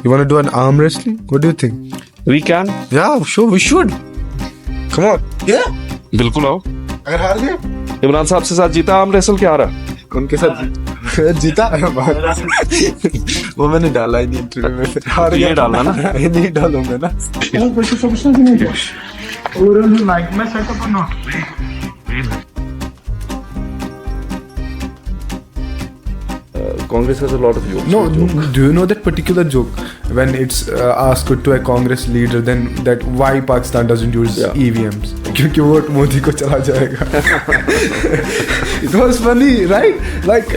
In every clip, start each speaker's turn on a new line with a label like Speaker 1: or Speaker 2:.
Speaker 1: You want to do an arm wrestling? What do you think?
Speaker 2: We can.
Speaker 1: Yeah, sure, we should. Come on. Yeah.
Speaker 2: बिल्कुल आओ.
Speaker 1: अगर हार गए
Speaker 2: इमरान साहब से साथ जीता आर्म रेसल क्या रहा?
Speaker 1: उनके साथ जीता वो मैंने डाला ही नहीं इंटरव्यू में, फिर हार गया.
Speaker 2: ये डालना ना.
Speaker 1: ये नहीं डालूंगा ना.
Speaker 3: Like my setup or not?
Speaker 2: Congress has a lot of jokes.
Speaker 1: No, do you know that particular joke when it's asked to a Congress leader then that why Pakistan doesn't use EVMs? क्योंकि vote Modi को चला जाएगा. It was funny, right? Like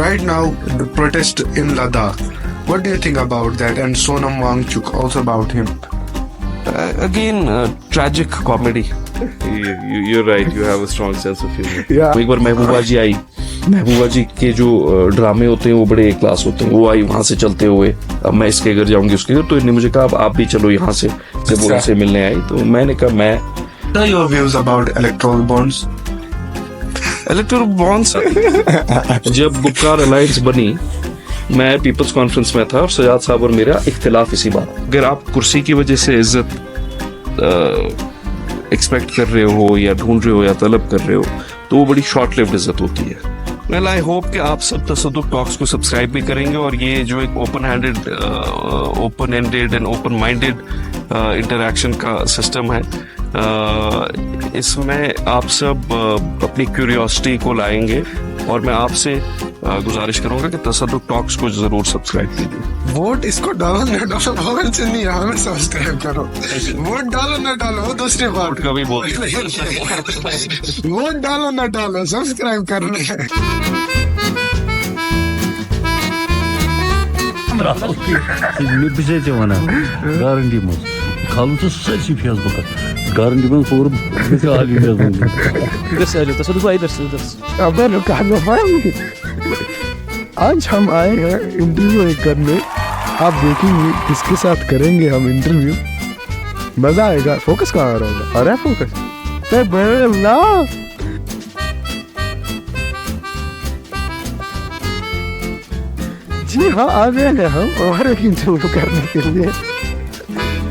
Speaker 1: right now, the protest in Ladakh. What do you think about that? And Sonam Wangchuk also about him.
Speaker 2: Again, tragic comedy. You're right. You have a strong sense of humor.
Speaker 1: Yeah.
Speaker 2: एक बार महबूबा जी आई. महबूबा जी के जो ड्रामे होते हैं वो बड़े एक class होते हैं. वो आई वहां से चलते हुए, अब मैं इसके घर जाऊंगी उसके घर, तो इन्होंने मुझे कहा अब आप भी चलो यहाँ से. जब वो उनसे मिलने आई तो मैंने कहा मैं.
Speaker 1: What are your views about electoral bonds?
Speaker 2: Electoral bonds जब गुपकार अलायंस बनी, मैं पीपल्स कॉन्फ्रेंस में था और सजाद साहब और मेरा इख्तिलाफ इसी बात. अगर आप कुर्सी की वजह से इज्जत एक्सपेक्ट कर रहे हो या ढूंढ रहे हो या तलब कर रहे हो तो वो बड़ी शॉर्ट लिव्ड इज्जत होती है. वेल आई होप कि आप सब तसद्दुक टॉक्स को सब्सक्राइब भी करेंगे और ये जो एक open handed, open ended and open minded interaction का सिस्टम है, इसमें आप सब अपनी क्यूरियोसिटी को लाएंगे और मैं आपसे गुजारिश करूंगा कि तसद्दुक टॉक्स को जरूर सब्सक्राइब कीजिए.
Speaker 1: वोट इसको डालो ना डालो, भवन से नहीं, हमें सब्सक्राइब करो. वोट डालो ना डालो वो दूसरी बात.
Speaker 2: कभी बोल
Speaker 1: वोट डालो ना डालो, सब्सक्राइब करना है.
Speaker 4: बिजे वन गारंटी मज खालू तो सही फेसबुक गारंटी में पूरा
Speaker 1: आज हम आए हैं इंटरव्यू करने. आप देखेंगे किसके साथ करेंगे हम इंटरव्यू, मजा आएगा. फोकस कहाँ आ रहा होगा? अरे फोकस जी हाँ, आ गए हैं हम और एक इंटरव्यू करने के लिए.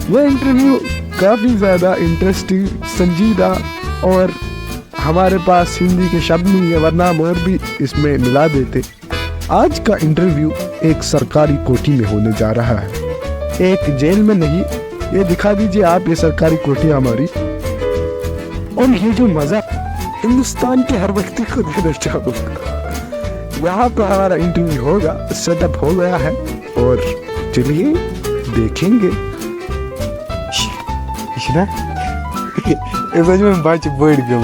Speaker 1: वो इंटरव्यू काफ़ी ज़्यादा इंटरेस्टिंग, संजीदा और हमारे पास हिंदी के शब्द नहीं है वरना हम और भी इसमें मिला देते. आज का इंटरव्यू एक सरकारी कोठी में होने जा रहा है, एक जेल में नहीं. ये दिखा दीजिए आप ये सरकारी कोठी हमारी, और ये जो मज़ा हिंदुस्तान के हर व्यक्ति को देना चाहूँगा. यहाँ पर हमारा इंटरव्यू होगा, सेटअप हो गया है और चलिए देखेंगे. में बात बढ़ गया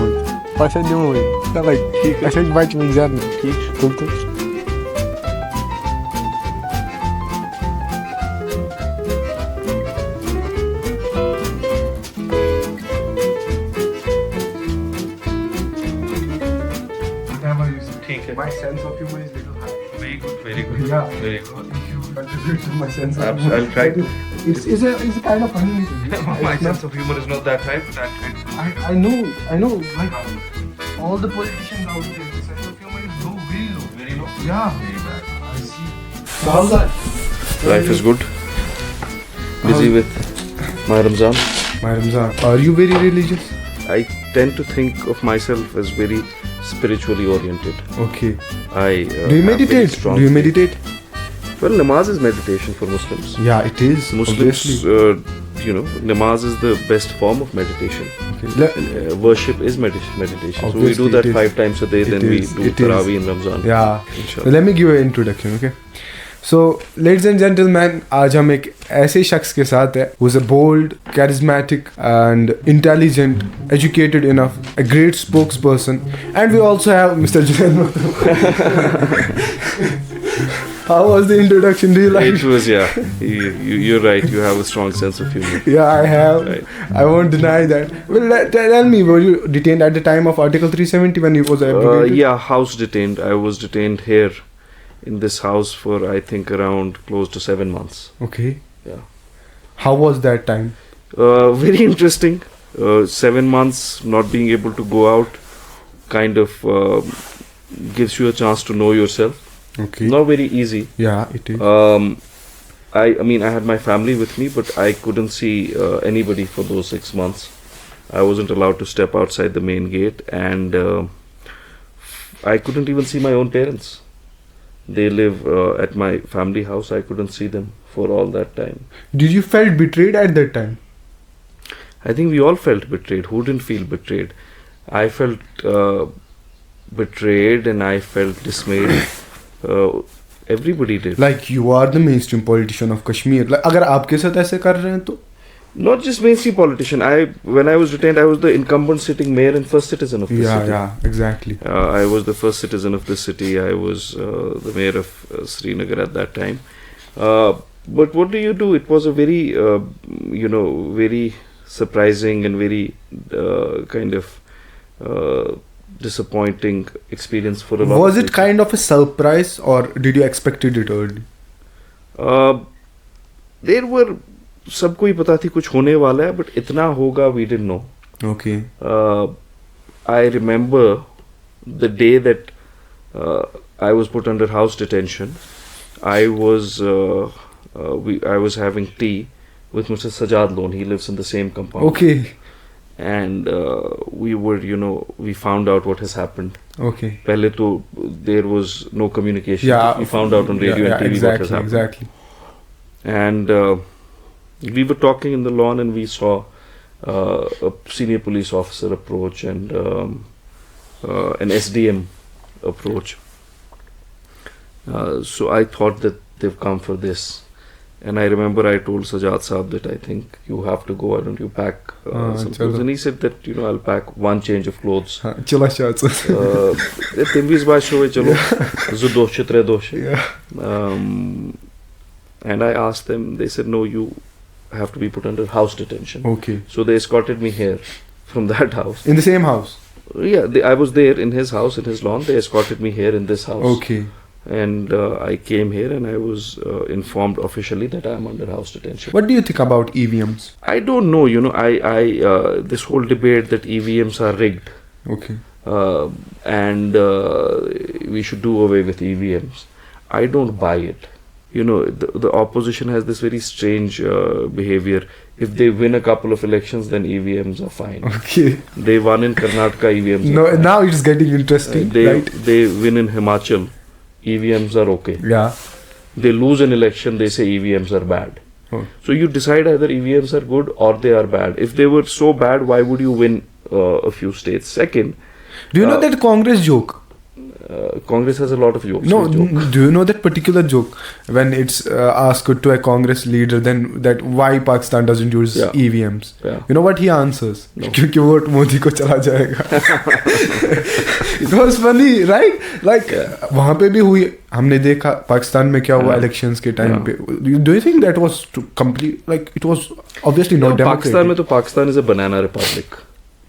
Speaker 1: पसंद बात में जाना ठीक. My sense of humor is little high.
Speaker 2: Very good, very good.
Speaker 1: Yeah.
Speaker 2: Very good.
Speaker 1: If you contribute to my sense of
Speaker 2: I'll try to.
Speaker 1: It's a kind of funny.
Speaker 2: My sense of humor is not that high, but I'll try to.
Speaker 1: I know. Like all the politicians out there, the sense of humor is low, very low.
Speaker 2: Very low.
Speaker 1: Yeah.
Speaker 2: Very bad.
Speaker 1: I see. So how's that?
Speaker 2: Life is good. Busy with my Ramzan.
Speaker 1: My Ramzan. Are you very religious?
Speaker 2: I tend to think of myself as very spiritually oriented.
Speaker 1: Okay.
Speaker 2: I
Speaker 1: Do you
Speaker 2: have very
Speaker 1: meditate?
Speaker 2: strong
Speaker 1: Do you
Speaker 2: faith.
Speaker 1: meditate?
Speaker 2: Well, namaz is meditation for Muslims.
Speaker 1: Yeah, it is.
Speaker 2: Muslims,
Speaker 1: obviously.
Speaker 2: namaz is the best form of meditation.
Speaker 1: Okay.
Speaker 2: Worship is meditation. So we
Speaker 1: Obviously
Speaker 2: do that
Speaker 1: it is.
Speaker 2: 5 times a day.
Speaker 1: It
Speaker 2: Then we
Speaker 1: is.
Speaker 2: do
Speaker 1: It is.
Speaker 2: Tarawih in Ramzan.
Speaker 1: Yeah.
Speaker 2: Inshallah.
Speaker 1: Let me give you an introduction, okay? So, ladies and gentlemen, आज हम एक ऐसे शख्स के साथ है who's a bold, charismatic and intelligent, educated enough, a great spokesperson, and we also have Mr. Junaid Makhtar. How was the introduction? Do you like
Speaker 2: It was, yeah. You're right. You have a strong sense of humor.
Speaker 1: Yeah, I have.
Speaker 2: Right.
Speaker 1: I won't deny that. Well, tell me, were you detained at the time of Article 370 when he was abrogated?
Speaker 2: Yeah, house detained. I was detained here in this house for I think around close to 7 months.
Speaker 1: Okay.
Speaker 2: Yeah.
Speaker 1: How was that time?
Speaker 2: Very interesting. 7 months not being able to go out kind of gives you a chance to know yourself.
Speaker 1: Okay.
Speaker 2: Not very easy.
Speaker 1: Yeah, it is.
Speaker 2: I mean, I had my family with me, but I couldn't see anybody for those 6 months. I wasn't allowed to step outside the main gate, and I couldn't even see my own parents. They live at my family house. I couldn't see them for all that time.
Speaker 1: Did you felt betrayed at that time?
Speaker 2: I think we all felt betrayed. Who didn't feel betrayed? I felt betrayed, and I felt dismayed. Everybody did.
Speaker 1: Like you are the mainstream politician of Kashmir. Like अगर आपके साथ ऐसे कर रहे हैं तो
Speaker 2: Not just mainstream politician. When I was retained, I was the incumbent sitting mayor and first citizen of this city.
Speaker 1: Yeah, exactly.
Speaker 2: I was the first citizen of this city. I was the mayor of Srinagar at that time. But what do you do? It was a very, very surprising and very kind of disappointing experience for a lot.
Speaker 1: Was
Speaker 2: of
Speaker 1: it
Speaker 2: people.
Speaker 1: kind of a surprise, or did you expected it early?
Speaker 2: There were सबको ही पता थी कुछ होने वाला है, but इतना होगा we didn't know.
Speaker 1: Okay.
Speaker 2: I remember the day that I was put under house detention. I was having tea with Mr. Sajad Lone. He lives in the same compound.
Speaker 1: Okay.
Speaker 2: And we found out what has happened.
Speaker 1: Okay.
Speaker 2: Pehle to there was no communication.
Speaker 1: Yeah.
Speaker 2: We found out on radio and TV what has happened.
Speaker 1: Exactly.
Speaker 2: And we were talking in the lawn, and we saw a senior police officer approach and an SDM approach. So I thought that they've come for this. And I remember I told Sajad Saab that I think you have to go. Why don't you pack some clothes? And he said that I'll pack one change of clothes.
Speaker 1: Chila shots.
Speaker 2: And I asked them. They said no, you have to be put under house detention.
Speaker 1: Okay.
Speaker 2: So they escorted me here from that house.
Speaker 1: In the same house?
Speaker 2: Yeah, I was there in his house, in his lawn. They escorted me here in this house.
Speaker 1: Okay.
Speaker 2: And I came here, and I was informed officially that I am under house detention.
Speaker 1: What do you think about EVMs?
Speaker 2: I don't know. This whole debate that EVMs are rigged.
Speaker 1: Okay.
Speaker 2: And we should do away with EVMs. I don't buy it. The opposition has this very strange behavior. If they win a couple of elections, then EVMs are fine.
Speaker 1: Okay.
Speaker 2: They won in Karnataka, EVMs
Speaker 1: No,
Speaker 2: are fine.
Speaker 1: now it's getting interesting, right?
Speaker 2: They win in Himachal, EVMs are okay.
Speaker 1: Yeah.
Speaker 2: They lose an election, they say EVMs are bad.
Speaker 1: Oh.
Speaker 2: So you decide either EVMs are good or they are bad. If they were so bad, why would you win a few states? Second,
Speaker 1: Do you know that Congress joke?
Speaker 2: Congress has a lot of jokes.
Speaker 1: No,
Speaker 2: Which joke?
Speaker 1: do you know that particular joke when it's asked to a Congress leader then that why Pakistan doesn't use
Speaker 2: Yeah.
Speaker 1: EVMs?
Speaker 2: Yeah.
Speaker 1: You know what he answers?
Speaker 2: No.
Speaker 1: क्योंकि vote Modi को चला जाएगा. It was funny, right? Like वहाँ पे भी हुई. हमने देखा पाकिस्तान में क्या हुआ elections के time पे. Do you think that was complete? Like it was obviously not democratic.
Speaker 2: Pakistan में तो Pakistan is a banana republic.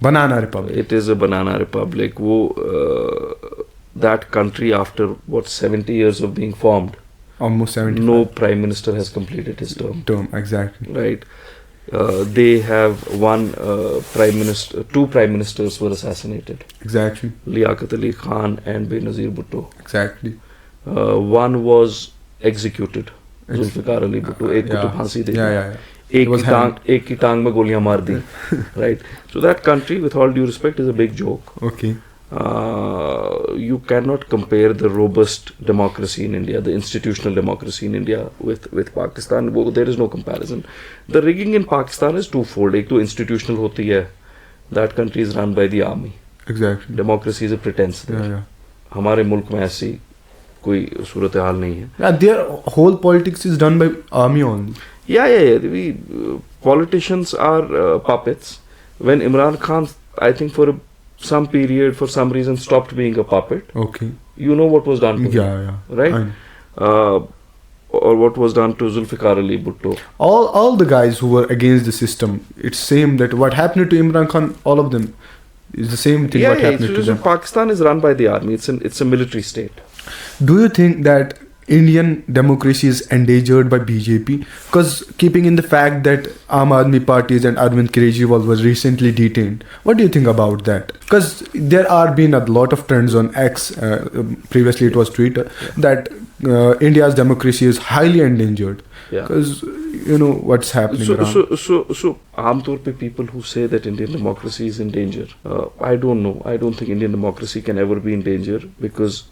Speaker 1: Banana Republic.
Speaker 2: It is a banana republic. That country, after 70 years of being formed,
Speaker 1: Almost 70.
Speaker 2: no prime minister has completed his term.
Speaker 1: Exactly.
Speaker 2: Right? They have two prime ministers were assassinated.
Speaker 1: Exactly.
Speaker 2: Liaquat Ali Khan and Benazir Bhutto.
Speaker 1: Exactly.
Speaker 2: One was executed. Zulfikar Ali Bhutto. एक को तो फांसी दे दी.
Speaker 1: Yeah.
Speaker 2: एक की टांग में गोलियां मार दी. Right? So that country, with all due respect, is a big joke.
Speaker 1: Okay.
Speaker 2: You cannot compare the robust democracy in India, the institutional democracy in India with Pakistan. There is no comparison. The rigging in Pakistan is twofold. एक तो institutional होती है. That country is run by the army.
Speaker 1: Exactly.
Speaker 2: Democracy is a pretense there.
Speaker 1: Yeah.
Speaker 2: हमारे मुल्क में ऐसी कोई सूरत हाल नहीं है.
Speaker 1: Yeah, their whole politics is done by army only.
Speaker 2: Yeah. Politicians are puppets. When Imran Khan, I think for some period, for some reason, stopped being a puppet.
Speaker 1: Okay.
Speaker 2: You know what was done to him,
Speaker 1: Yeah.
Speaker 2: right? Or what was done to Zulfikar Ali Bhutto.
Speaker 1: All the guys who were against the system, it's same that what happened to Imran Khan, all of them, is the same thing what happened to them.
Speaker 2: Pakistan is run by the army. It's a military state.
Speaker 1: Do you think that
Speaker 5: Indian democracy is endangered by BJP? Because keeping in the fact that Aam Aadmi Parties and Arvind Kejriwal was recently detained, what do you think about that? Because there are been a lot of trends on X, previously it was Twitter, that India's democracy is highly endangered.
Speaker 2: Yeah.
Speaker 5: Because you know what's happening around.
Speaker 2: So आमतौर पे people who say that Indian democracy is in danger, I don't know. I don't think Indian democracy can ever be in danger because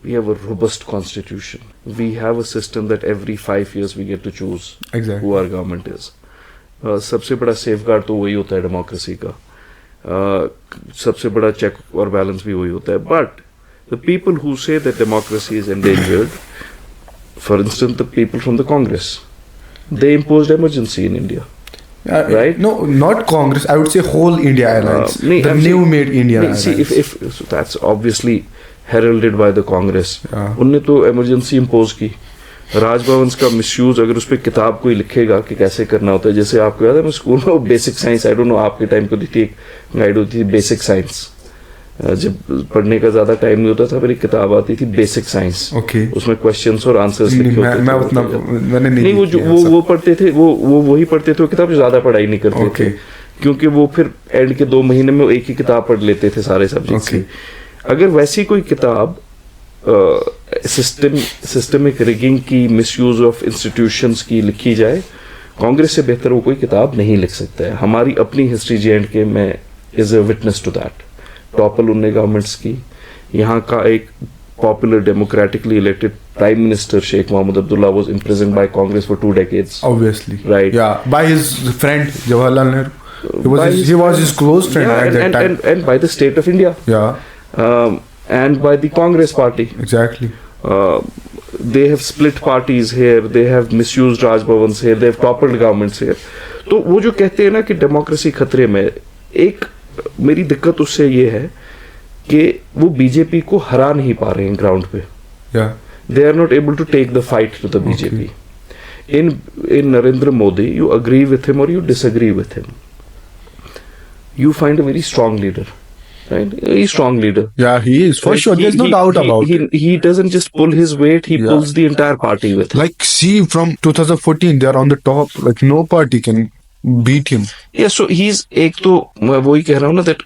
Speaker 2: we have a robust constitution. We have a system that every 5 years we get to choose
Speaker 5: Exactly.
Speaker 2: who our government is. सबसे बड़ा safeguard तो वही होता है democracy का. सबसे बड़ा check और balance भी वही होता है. But the people who say that democracy is endangered, for instance, the people from the Congress, they imposed emergency in India. Right?
Speaker 5: No, not Congress. I would say whole India Alliance.
Speaker 2: नहीं,
Speaker 5: The
Speaker 2: I'm
Speaker 5: new
Speaker 2: saying-
Speaker 5: made India
Speaker 2: नहीं, see,
Speaker 5: Alliance.
Speaker 2: if so that's obviously heralded by the Congress.
Speaker 5: Yeah.
Speaker 2: उनने तो emergency impose की. राजभवन का misuse अगर उस पर किताब कोई लिखेगा कि कैसे करना होता है, जैसे आपको याद है मैं स्कूल में वो basic science, I don't know आपके टाइम पे थी एक गाइड होती थी बेसिक साइंस, जब पढ़ने का ज्यादा टाइम नहीं होता था मेरी किताब आती थी बेसिक साइंस,
Speaker 5: Okay.
Speaker 2: उसमें क्वेश्चंस और आंसर्स
Speaker 5: नहीं,
Speaker 2: लिखे होते
Speaker 5: मैं
Speaker 2: थे।
Speaker 5: उतना मैंने नहीं
Speaker 2: वो जो
Speaker 5: किया सब।
Speaker 2: वो पढ़ते थे, वो वही पढ़ते थे, वो किताब ज्यादा पढ़ाई नहीं करते
Speaker 5: Okay.
Speaker 2: थे, क्योंकि वो फिर एंड के 2 महीने में वो एक ही किताब पढ़ लेते थे सारे सब्जेक्ट्स की। अगर वैसी कोई किताब सिस्टमिक रिगिंग की, मिसयूज ऑफ इंस्टीट्यूशंस की लिखी जाए, कांग्रेस से बेहतर वो कोई किताब नहीं लिख सकता है। हमारी अपनी हिस्ट्री J&K में is a witness to that. Topple उनने गवर्नमेंट्स की, यहाँ का एक popular democratically elected prime minister Sheikh Mohammed Abdullah was imprisoned by Congress for 2 decades.
Speaker 5: Obviously.
Speaker 2: Right.
Speaker 5: Yeah, by his friend Jawaharlal Nehru.
Speaker 2: By
Speaker 5: He was his close friend
Speaker 2: yeah,
Speaker 5: at that time.
Speaker 2: and by the state of India.
Speaker 5: Yeah,
Speaker 2: And by the Congress party.
Speaker 5: exactly.
Speaker 2: They have split parties here, they have misused Raj Bhavans here, they have toppled governments here. तो वो जो कहते हैं ना कि democracy खतरे में, एक मेरी दिक्कत उससे ये है कि वो बीजेपी को हरा नहीं पा रहे हैं ग्राउंड पे.
Speaker 5: Yeah.
Speaker 2: They are not able to take the fight to the BJP. In Narendra Modi, you agree with him or you disagree with him. You find a very strong leader, right? A strong leader.
Speaker 5: Yeah, he is for
Speaker 2: Right?
Speaker 5: sure. There's no doubt about it.
Speaker 2: He doesn't just pull his weight; he
Speaker 5: Yeah.
Speaker 2: pulls the entire party with him.
Speaker 5: Like, see, from 2014, they are on the top. Like, no party can beat him.
Speaker 2: Yeah, so he's एक तो मैं वही कह रहा हूँ ना that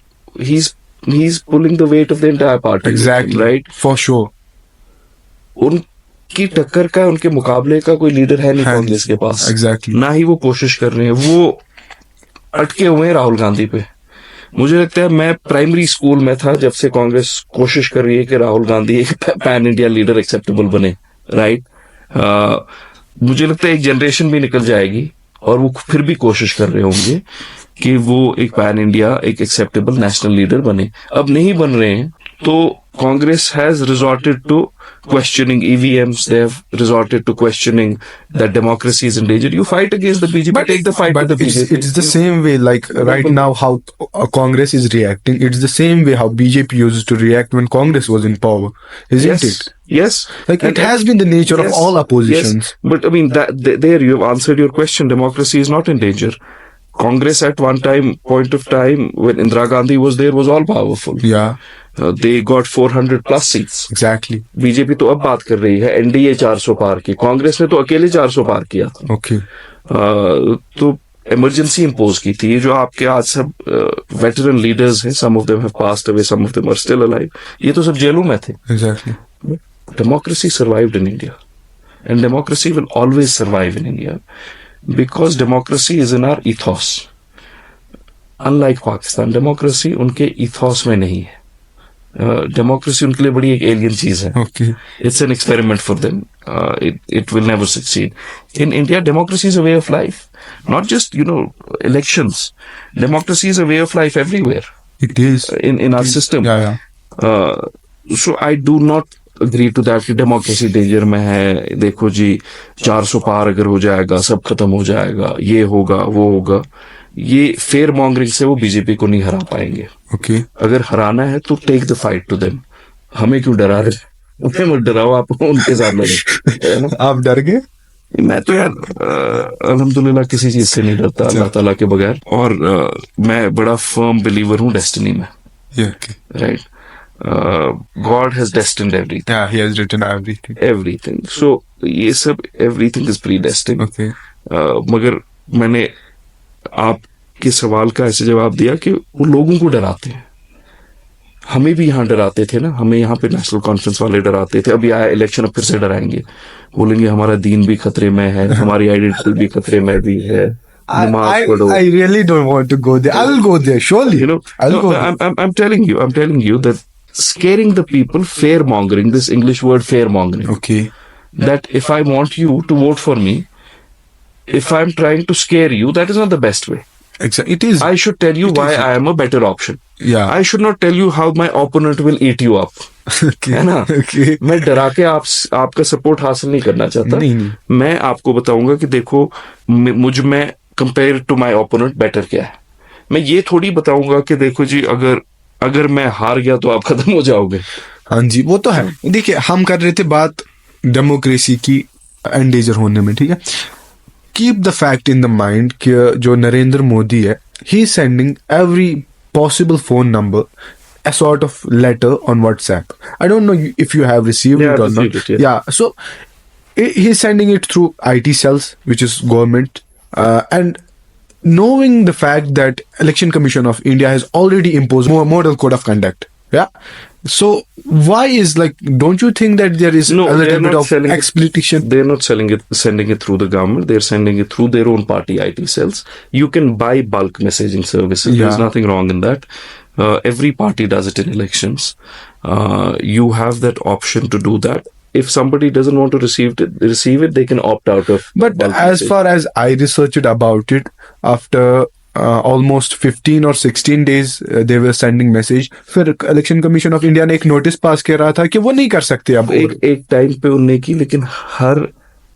Speaker 2: he's pulling the weight of the entire party.
Speaker 5: Exactly.
Speaker 2: Right?
Speaker 5: For sure.
Speaker 2: उनकी टक्कर का, उनके मुकाबले का कोई लीडर है नहीं
Speaker 5: है
Speaker 2: कांग्रेस के पास.
Speaker 5: Exactly.
Speaker 2: ना ही वो कोशिश कर रहे हैं, वो अटके हुए हैं राहुल गांधी पे. मुझे लगता है मैं प्राइमरी स्कूल में था जब से कांग्रेस कोशिश कर रही है कि राहुल गांधी एक पैन इंडिया लीडर एक्सेप्टेबल बने. राइट. मुझे लगता है एक जनरेशन भी निकल जाएगी और वो फिर भी कोशिश कर रहे होंगे कि वो एक पैन इंडिया, एक एक्सेप्टेबल नेशनल लीडर बने. अब नहीं बन रहे हैं तो Congress has resorted to questioning EVMs, they have resorted to questioning that democracy is in danger. You fight against the BJP, take the fight
Speaker 5: But
Speaker 2: with the BJP.
Speaker 5: it's the same way, like right now, how Congress is reacting. It's the same way how BJP used to react when Congress was in power, isn't
Speaker 2: Yes,
Speaker 5: it?
Speaker 2: yes.
Speaker 5: Like,
Speaker 2: And-
Speaker 5: it has been the nature
Speaker 2: yes,
Speaker 5: of all oppositions.
Speaker 2: Yes. But I mean, there you have answered your question. Democracy is not in danger. Congress at one point of time, when Indira Gandhi was there, was all powerful.
Speaker 5: Yeah,
Speaker 2: They got 400 plus seats.
Speaker 5: exactly.
Speaker 2: BJP तो अब बात कर रही है NDA 400 पार की, कांग्रेस ने तो अकेले 400 पार किया था.
Speaker 5: Okay.
Speaker 2: तो इमरजेंसी इम्पोज की थी. ये जो आपके आज सब वेटरन लीडर्स हैं, some of them have passed away, some of them are still alive, ये तो सब जेलों में थे.
Speaker 5: Exactly.
Speaker 2: Democracy survived in India, and democracy will always survive in India because democracy is in our ethos. Unlike Pakistan, democracy उनके ethos में नहीं है. Democracy उनके लिए बड़ी एक alien चीज है.
Speaker 5: Okay.
Speaker 2: It's an experiment for them. It will never succeed. In India, democracy is a way of life, not just elections. Democracy is a way of life everywhere
Speaker 5: It is.
Speaker 2: in our system.
Speaker 5: Yeah, yeah.
Speaker 2: So I do not agree to that कि democracy danger में है. देखो जी, 400 पार अगर हो जाएगा सब खत्म हो जाएगा, ये होगा वो होगा. ये फेयर मॉन्गरिंग से वो बीजेपी को नहीं हरा पाएंगे.
Speaker 5: Okay.
Speaker 2: अगर हराना है तो take the fight to them. हमें क्यों डरा रहे? उन्हें मत डराओ, आप उनके साथ लड़ो.
Speaker 5: आप डर गए?
Speaker 2: मैं तो यार अल्हम्दुलिल्लाह किसी चीज से नहीं डरता अल्लाह ताला के बगैर. और मैं बड़ा फर्म बिलीवर हूँ डेस्टिनी में.
Speaker 5: Yeah. Okay.
Speaker 2: Right. God has destined everything.
Speaker 5: Yeah, he has written everything.
Speaker 2: Everything. So ये सब everything is predestined.
Speaker 5: Okay.
Speaker 2: मगर मैंने आपके सवाल का ऐसे जवाब दिया कि वो लोगों को डराते हैं. हमें भी यहाँ डराते थे ना, हमें यहाँ पे नेशनल कॉन्फ्रेंस वाले डराते थे. अभी आया इलेक्शन, अब फिर से डराएंगे, बोलेंगे हमारा दीन भी खतरे में है, हमारी आइडेंटिटी भी खतरे में भी है. नमाज पढ़ो.
Speaker 5: I really don't want to go there. I'll go there, surely.
Speaker 2: You know,
Speaker 5: I'll
Speaker 2: no,
Speaker 5: go there.
Speaker 2: I'm telling you that scaring the people, fear mongering, this English word fear mongering,
Speaker 5: Okay.
Speaker 2: that if I want you to vote for me, if I'm trying to scare you, that is not the best way.
Speaker 5: Exactly. It is.
Speaker 2: I should tell you
Speaker 5: It
Speaker 2: why
Speaker 5: is.
Speaker 2: I am a better option.
Speaker 5: Yeah.
Speaker 2: I should not tell you how my opponent will eat you up.
Speaker 5: Okay.
Speaker 2: है ना?
Speaker 5: Okay.
Speaker 2: मैं डरा के आपका support हासिल नहीं करना चाहता.
Speaker 5: नहीं.
Speaker 2: मैं आपको बताऊंगा कि देखो मुझ में compare to my opponent better क्या है. मैं ये थोड़ी बताऊंगा कि देखो जी अगर मैं हार गया तो आप खत्म हो जाओगे.
Speaker 5: हाँ जी, वो तो है. देखिए, हम कर रहे थे बात डेमोक्रेसी की एंडेजर होने में, ठीक है. Keep the fact in the mind कि जो नरेंद्र मोदी है, he is sending every possible phone number a sort of letter on WhatsApp. I don't know if you have received
Speaker 2: Yeah,
Speaker 5: it or
Speaker 2: I've
Speaker 5: not.
Speaker 2: received it, yeah.
Speaker 5: So he's sending it through IT cells, which is government, and knowing the fact that Election Commission of India has already imposed model code of conduct. Yeah. So why is, like, don't you think that there is
Speaker 2: No,
Speaker 5: a
Speaker 2: they're
Speaker 5: little bit
Speaker 2: not
Speaker 5: of
Speaker 2: selling it.
Speaker 5: exploitation?
Speaker 2: They're not sending it through the government. They're sending it through their own party IT cells. You can buy bulk messaging services.
Speaker 5: Yeah.
Speaker 2: There's nothing wrong in that. Every party does it in elections. You have that option to do that. If somebody doesn't want to receive it, they can opt out of.
Speaker 5: But
Speaker 2: bulk
Speaker 5: as
Speaker 2: messaging.
Speaker 5: far as I researched about it, after almost 15 or 16 days they were sending message. फिर election commission of India ने एक notice पास कर रहा था कि वो नहीं कर सकते अब.
Speaker 2: एक टाइम पे उनने की, लेकिन हर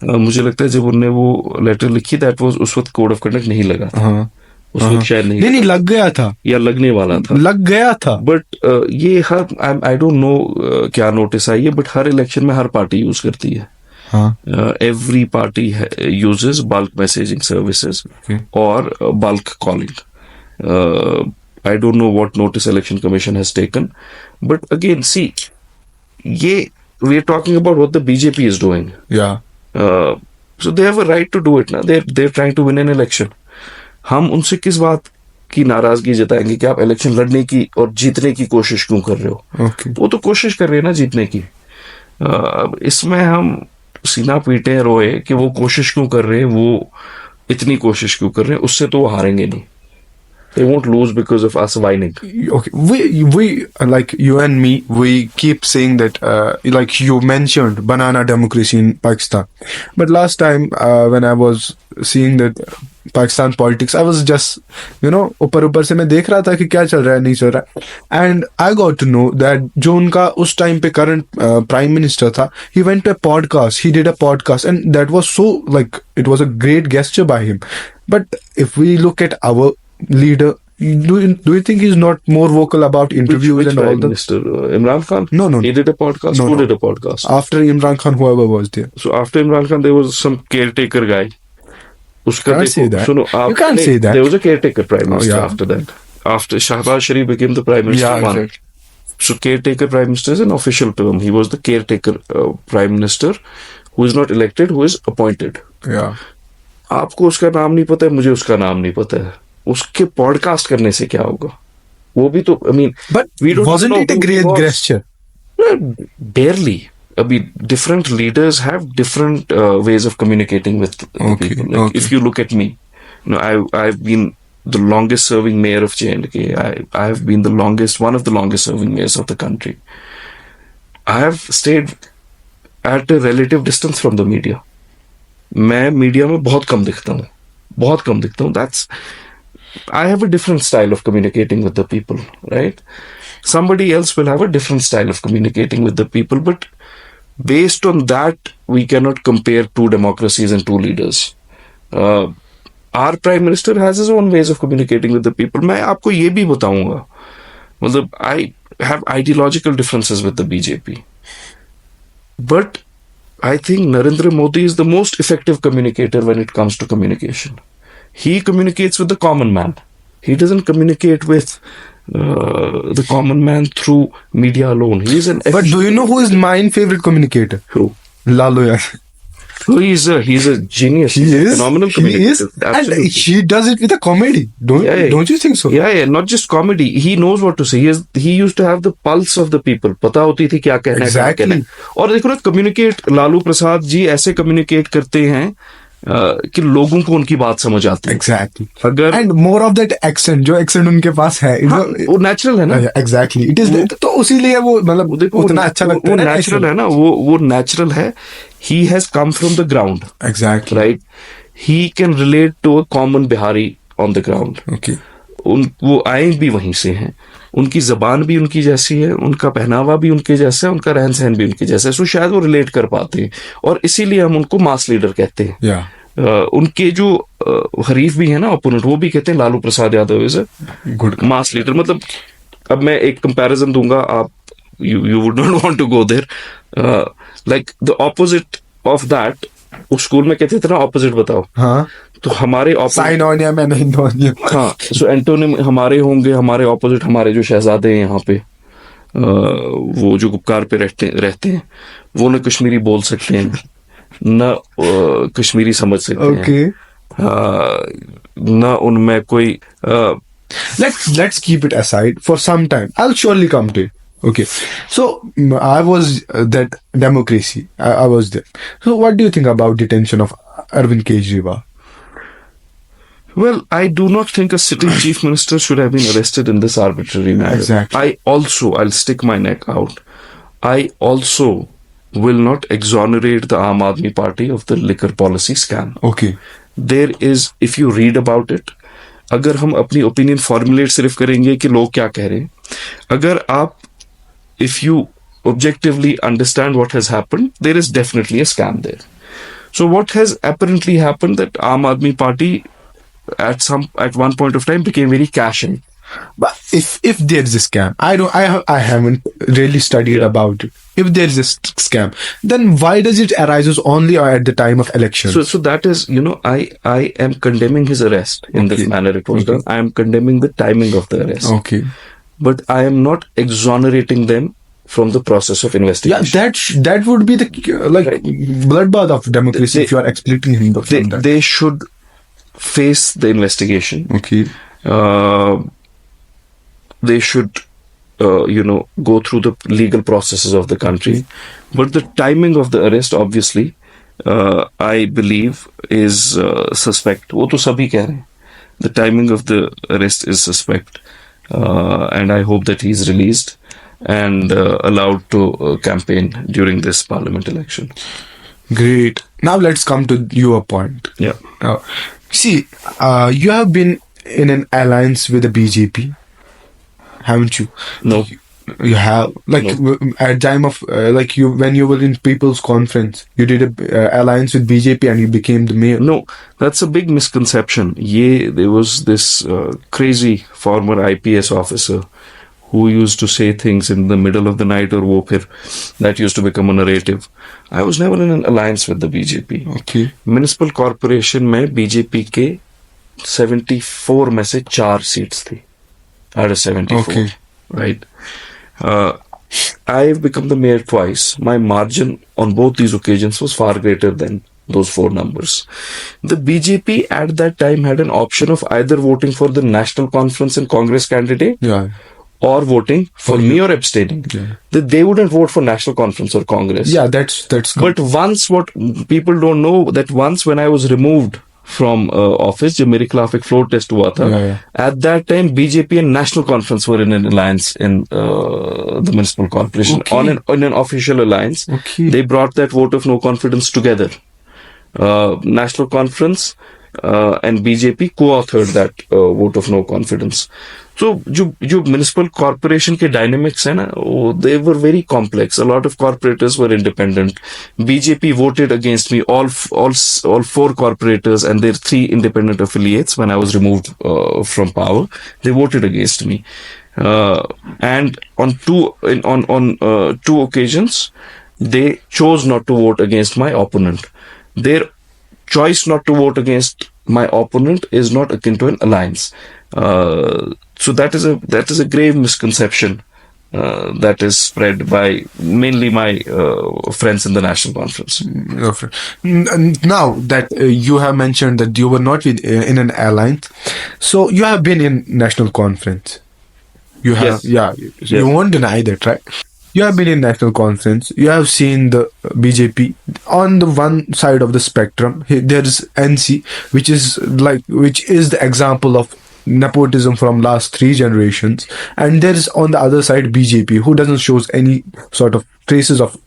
Speaker 2: मुझे लगता है जब उनने वो लेटर लिखी, दैट वाज उस वक्त कोड ऑफ कंडक्ट नहीं लगा.
Speaker 5: हाँ.
Speaker 2: उस वक्त शायद
Speaker 5: नहीं लग गया था,
Speaker 2: या लगने वाला था.
Speaker 5: लग गया था.
Speaker 2: बट ये हर आई डोंट नो क्या नोटिस आई है, बट हर इलेक्शन में हर पार्टी यूज करती है. Every party uses bulk messaging services or bulk calling. I don't know what notice Election Commission has taken, but again, see, we're talking about what the BJP is doing.
Speaker 5: Yeah.
Speaker 2: So they have a right to do it. Now they're trying to win an election. हम उनसे किस बात की नाराजगी जताएंगे कि आप election लड़ने की और जीतने की कोशिश क्यों कर रहे हो?
Speaker 5: Okay.
Speaker 2: वो तो कोशिश कर रहे हैं ना जीतने की. इसमें हम सीना पीटे रोए कि वो कोशिश क्यों कर रहे हैं, वो इतनी कोशिश क्यों कर रहे हैं, उससे तो वो हारेंगे नहीं. They won't lose because of us whining.
Speaker 5: Okay, we like you and me, we keep saying that like you mentioned banana democracy in Pakistan, but last time when I was seeing that Pakistan politics, I was just ऊपर से मैं देख रहा था कि क्या चल रहा है नहीं चल रहा है, and I got to know that जो उनका उस टाइम पे current prime minister था, he went to a podcast, he did a podcast, and that was so, like, it was a great gesture by him. But if we look at our leader, do you think he's not more vocal about interviews
Speaker 2: Which
Speaker 5: and all
Speaker 2: Prime
Speaker 5: that?
Speaker 2: Minister? Imran Khan?
Speaker 5: No.
Speaker 2: He did a podcast?
Speaker 5: No,
Speaker 2: Who
Speaker 5: no.
Speaker 2: did a podcast?
Speaker 5: After Imran Khan, whoever was there.
Speaker 2: So after Imran Khan, there was some caretaker guy. उसका
Speaker 5: Can't say that.
Speaker 2: सुनो,
Speaker 5: You can't say that.
Speaker 2: There was a caretaker prime minister
Speaker 5: yeah.
Speaker 2: after that. After Shahbaz Sharif became the prime minister.
Speaker 5: Yeah,
Speaker 2: one.
Speaker 5: exactly.
Speaker 2: So caretaker prime minister is an official term. He was the caretaker prime minister who is not elected, who is appointed.
Speaker 5: Yeah.
Speaker 2: आपको उसका नाम नहीं पता है, मुझे उसका नाम नहीं पता है. उसके पॉडकास्ट करने से क्या होगा? वो भी तो, I mean,
Speaker 5: But
Speaker 2: we don't
Speaker 5: wasn't
Speaker 2: know
Speaker 5: it a
Speaker 2: who he
Speaker 5: great
Speaker 2: was.
Speaker 5: gesture?
Speaker 2: Barely. I mean, different leaders have different ways of communicating with the
Speaker 5: Okay,
Speaker 2: people. Like,
Speaker 5: okay.
Speaker 2: if you look at me, I've been the longest serving mayor of J&K. I have been one of the longest serving mayors of the country. I have stayed at a relative distance from the media. मैं media में बहुत कम दिखता हूँ. I have a different style of communicating with the people, right? Somebody else will have a different style of communicating with the people, but based on that, we cannot compare two democracies and two leaders. Our prime minister has his own ways of communicating with the people. मैं आपको ये भी बताऊंगा, मतलब I have ideological differences with the BJP, but I think Narendra Modi is the most effective communicator when it comes to communication. He communicates with the common man. He doesn't communicate with the common man through media alone. He is an
Speaker 5: But do you know who is my favorite communicator?
Speaker 2: who?
Speaker 5: Lalo. Yeah.
Speaker 2: He's a genius.
Speaker 5: He
Speaker 2: He's a
Speaker 5: is.
Speaker 2: phenomenal
Speaker 5: He
Speaker 2: communicator.
Speaker 5: is. And
Speaker 2: Absolutely.
Speaker 5: he does it with a comedy. Don't you think so?
Speaker 2: Yeah, not just comedy. He knows what to say. He used to have the pulse of the people. पता होती थी क्या कहना है, क्या
Speaker 5: Exactly.
Speaker 2: कहना है. और देखो ना, communicate लालू प्रसाद जी ऐसे communicate करते हैं कि लोगों को उनकी बात समझ आती है.
Speaker 5: Exactly.
Speaker 2: अगर
Speaker 5: And more of that accent, जो accent उनके पास है.
Speaker 2: हाँ, वो natural है ना.
Speaker 5: Exactly. It is. तो उसीलिए वो मतलब
Speaker 2: देखो
Speaker 5: उतना अच्छा लगता
Speaker 2: वो
Speaker 5: है.
Speaker 2: नेचुरल है ना, वो नेचुरल है. He has come from the ground,
Speaker 5: Exactly.
Speaker 2: right? He can relate to a common Bihari on the ground.
Speaker 5: Okay.
Speaker 2: वो आए भी वहीं से हैं. उनकी जबान भी उनकी जैसी है, उनका पहनावा भी उनके जैसा है, उनका रहन सहन भी उनके जैसा है. सो शायद वो रिलेट कर पाते हैं और इसीलिए हम उनको मास लीडर कहते हैं.
Speaker 5: Yeah.
Speaker 2: उनके जो हरीफ भी है ना, ओपोनेंट, वो भी कहते हैं Lalu Prasad Yadav is
Speaker 5: Good.
Speaker 2: Mass leader. मतलब अब मैं एक कंपैरिजन दूंगा, आप you would not want to go there. Like the opposite of that, उस स्कूल में कहते थे ना ऑपोजिट बताओ.
Speaker 5: हाँ.
Speaker 2: तो हमारे
Speaker 5: Sign on या मैं नहीं on या.
Speaker 2: हाँ, सो एंटोनिम हमारे होंगे, हमारे ऑपोजिट हमारे जो शहजादे हैं यहाँ पे, वो जो गुपकार पे रहते हैं, वो न कश्मीरी बोल सकते हैं, न कश्मीरी समझ सकते हैं.
Speaker 5: Okay.
Speaker 2: न उनमें कोई
Speaker 5: Let's keep it aside for some time. I'll surely come to it. Okay. So I was that democracy. I was there. So what do you think about detention of Arvind Kejriwal?
Speaker 2: Well, I do not think a sitting chief minister should have been arrested in this arbitrary manner.
Speaker 5: Exactly.
Speaker 2: I'll stick my neck out. I also will not exonerate the Aam Aadmi Party of the liquor policy scam.
Speaker 5: Okay.
Speaker 2: There is, if you read about it, अगर हम अपनी opinion formulate सिर्फ करेंगे कि लोग क्या कह रहे हैं, अगर आप if you objectively understand what has happened, there is definitely a scam there. So what has apparently happened that Aam Aadmi Party at one point of time became very cash in.
Speaker 5: But if there is a scam, I haven't really studied about it. If there is a scam, then why does it arises only at the time of elections?
Speaker 2: So that is, I am condemning his arrest in this manner it was done. I am condemning the timing of the arrest.
Speaker 5: Okay.
Speaker 2: But I am not exonerating them from the process of
Speaker 5: Yeah,
Speaker 2: investigation.
Speaker 5: that would be the bloodbath of democracy if you are exploiting him from that.
Speaker 2: They should face the investigation.
Speaker 5: Okay.
Speaker 2: They should, go through the legal processes of the country. But the timing of the arrest, obviously, I believe is suspect. वो तो सभी कह रहे हैं. The timing of the arrest is suspect. And I hope that he's released and allowed to campaign during this parliament election.
Speaker 5: Great. Now let's come to your point.
Speaker 2: Yeah.
Speaker 5: See, you have been in an alliance with the BJP, haven't you?
Speaker 2: No.
Speaker 5: You have, at time of when you were in People's Conference, you did a alliance with BJP and you became the mayor.
Speaker 2: No, that's a big misconception. There was this crazy former IPS officer who used to say things in the middle of the night or wo phir, that used to become a narrative. I was never in an alliance with the BJP.
Speaker 5: Okay.
Speaker 2: Municipal corporation में BJP के 74 में से 4 seats थी. Out of 74.
Speaker 5: Okay.
Speaker 2: Right. I've become the mayor twice. My margin on both these occasions was far greater than those 4 numbers. The BJP at that time had an option of either voting for the National Conference and Congress candidate
Speaker 5: Yeah.
Speaker 2: or voting for me or abstaining.
Speaker 5: Yeah.
Speaker 2: They wouldn't vote for National Conference or Congress.
Speaker 5: Yeah, that's
Speaker 2: But once, what people don't know, that once when I was removed from office, जब मेरे खिलाफ एक floor test हुआ था, at that time BJP and National Conference were in an alliance in the municipal corporation.
Speaker 5: Okay.
Speaker 2: On an official alliance.
Speaker 5: Okay.
Speaker 2: They brought that vote of no confidence together. National Conference and BJP co-authored that vote of no confidence. So जो municipal corporation के dynamics है ना, they were very complex. A lot of corporators were independent. BJP voted against me, all 4 corporators and their 3 independent affiliates when I was removed from power. They voted against me. And on 2 occasions, they chose not to vote against my opponent. Their choice not to vote against my opponent is not akin to an alliance. So that is a grave misconception that is spread by mainly my friends in the national conference.
Speaker 5: Okay. Now that you have mentioned that you were not in an alliance, so you have been in national conference. You have,
Speaker 2: Yes.
Speaker 5: You won't deny that, right? You have been in national conference. You have seen the BJP on the one side of the spectrum. There is NC, which is the example of nepotism from last 3 generations, and there is on the other side BJP, who doesn't shows any sort of traces of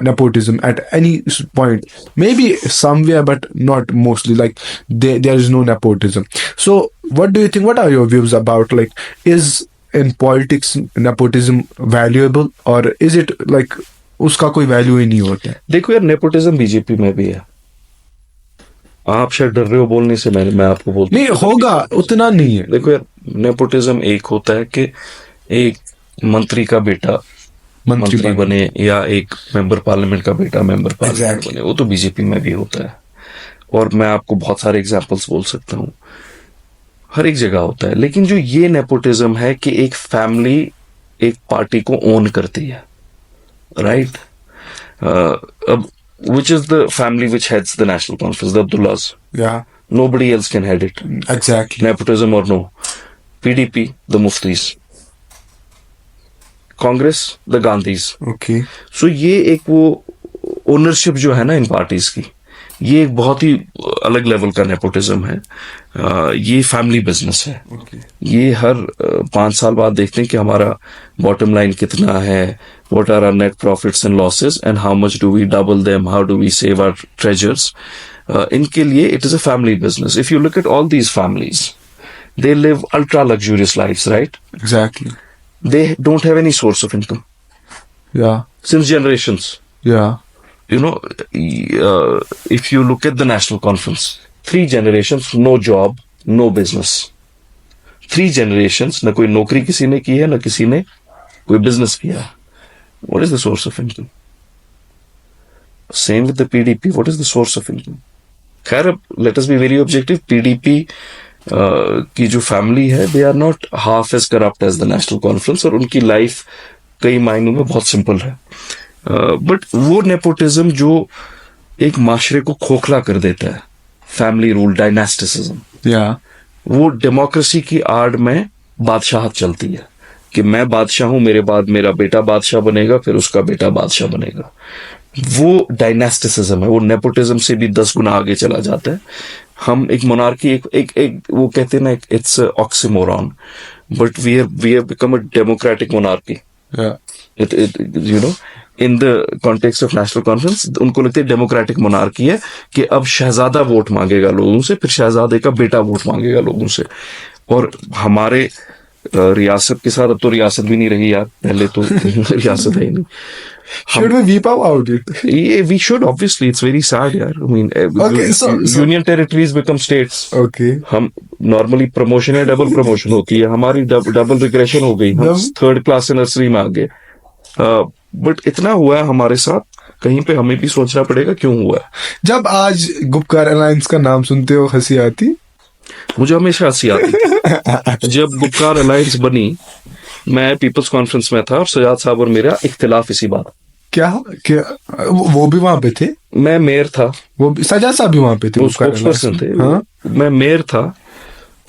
Speaker 5: nepotism at any point. Maybe somewhere, but not mostly. Like there is no nepotism. So, what do you think? What are your views about, like, is in politics nepotism valuable, or is it like उसका कोई value ही नहीं होता है?
Speaker 2: देखो यार, nepotism BJP में भी है. आप शायद डर रहे हो बोलने से, मैं आपको बोलता
Speaker 5: नहीं होगा, उतना नहीं है.
Speaker 2: देखो यार, नेपोटिज्म एक होता है कि एक मंत्री का बेटा मंत्री बने, या एक मेंबर पार्लियामेंट का बेटा मेंबर पार्लियामेंट बने. वो तो बीजेपी में भी होता है, और मैं आपको बहुत सारे एग्जांपल्स बोल सकता हूँ. हर एक जगह होता है. लेकिन जो ये नेपोटिज्म है कि एक फैमिली एक पार्टी को ओन करती है, राइट? अब which is the family which heads the national conference? The Abdullahs.
Speaker 5: Yeah,
Speaker 2: Nobody else can head it.
Speaker 5: exactly.
Speaker 2: Nepotism or no? PDP, the Muftis. Congress, the Gandhis.
Speaker 5: Okay.
Speaker 2: So ये एक वो ownership जो है ना इन parties की, ये एक बहुत ही अलग लेवल का नेपोटिज्म है. ये फैमिली बिजनेस है. ये हर 5 साल बाद देखते हैं कि हमारा बॉटम लाइन कितना है, what are our net profits and losses, and how much do we double them, how do we save our treasures. इनके लिए it is a family business. If you look at all these families, they live ultra luxurious lives, right?
Speaker 5: Exactly.
Speaker 2: They don't have any source of income
Speaker 5: Yeah.
Speaker 2: since generations.
Speaker 5: Yeah.
Speaker 2: You know, if you look at the national conference, 3 generations, no job, no business. 3 generations, ना कोई नौकरी किसी ने की है, ना किसी ने कोई business किया है. What is the source of income? Same with the PDP. What is the source of income? खैर, let us be very objective. PDP की जो फैमिली है, they are not half as corrupt as the national conference, और उनकी life कई मायनों में बहुत सिंपल है. बट वो नेपोटिज्म जो एक माशरे को खोखला कर देता है, फैमिली रूल, डायनेस्टिसिज्म,
Speaker 5: Yeah.
Speaker 2: वो डेमोक्रेसी की आड़ में बादशाहत चलती है कि मैं बादशाह हूं, मेरे बाद मेरा बेटा बादशाह बनेगा, फिर उसका बेटा बादशाह बनेगा. वो डायनेस्टिसिज्म है. वो नेपोटिज्म से भी 10 गुना आगे चला जाता है. हम एक मोनार्की, एक वो कहते हैं ना, it's oxymoron, but we have become a democratic monarchy.
Speaker 5: Yeah.
Speaker 2: You know, in the context of National Conference उनको लगता है डेमोक्रेटिक मोनार्की है कि अब शहजादा वोट मांगेगा लोगों से, फिर शहजादे का बेटा वोट मांगेगा लोगों से. और हमारे रियासत के साथ, अब तो रियासत भी नहीं रही यार, पहले तो रियासत है ही नहीं.
Speaker 5: Should we weep out it?
Speaker 2: ये we should, obviously, it's very sad यार. I mean,
Speaker 5: Okay, so
Speaker 2: union territories become states.
Speaker 5: Okay.
Speaker 2: हम नॉर्मली प्रमोशन या डबल प्रमोशन होती है, हमारी डबल रिग्रेशन हो गई. हम 3rd क्लास से नर्सरी में आ गए. बट इतना हुआ है हमारे साथ, कहीं पे हमें भी सोचना पड़ेगा क्यों हुआ है.
Speaker 5: जब आज गुपकार अलायंस का नाम सुनते हो हंसी आती?
Speaker 2: मुझे हमेशा हंसी आती. जब गुपकार अलायंस बनी, मैं पीपल्स कॉन्फ्रेंस में था और सजाद साहब और मेरा इख्तिलाफ इसी बात.
Speaker 5: क्या वो भी वहां पे थे?
Speaker 2: मैं मेयर था,
Speaker 5: वो सजाद साहब भी वहां पे थे,
Speaker 2: वो
Speaker 5: गुपकार
Speaker 2: स्पोक्सपर्सन थे.
Speaker 5: हाँ?
Speaker 2: मैं मेयर था,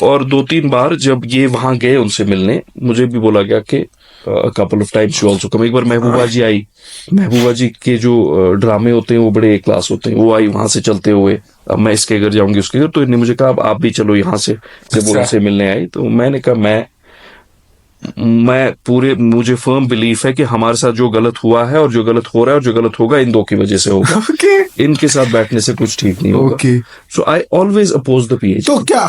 Speaker 2: और 2-3 बार जब ये वहां गए उनसे मिलने, मुझे भी बोला गया कि couple of times you also come. एक बार महबूबा जी आई. महबूबा जी के जो ड्रामे होते हैं वो बड़े क्लास होते हैं. वो आई वहां से चलते हुए, अब मैं इसके घर जाऊंगी, उसके घर, तो इन्हें मुझे कहा आप भी चलो यहाँ से. जब वो उनसे मिलने आई तो मैंने कहा मुझे फर्म बिलीफ है कि हमारे साथ जो गलत हुआ है और जो गलत हो रहा है और जो गलत होगा, इन 2 की वजह से होगा. इनके साथ बैठने से कुछ ठीक नहीं होगा. So I always oppose the PH.
Speaker 5: तो क्या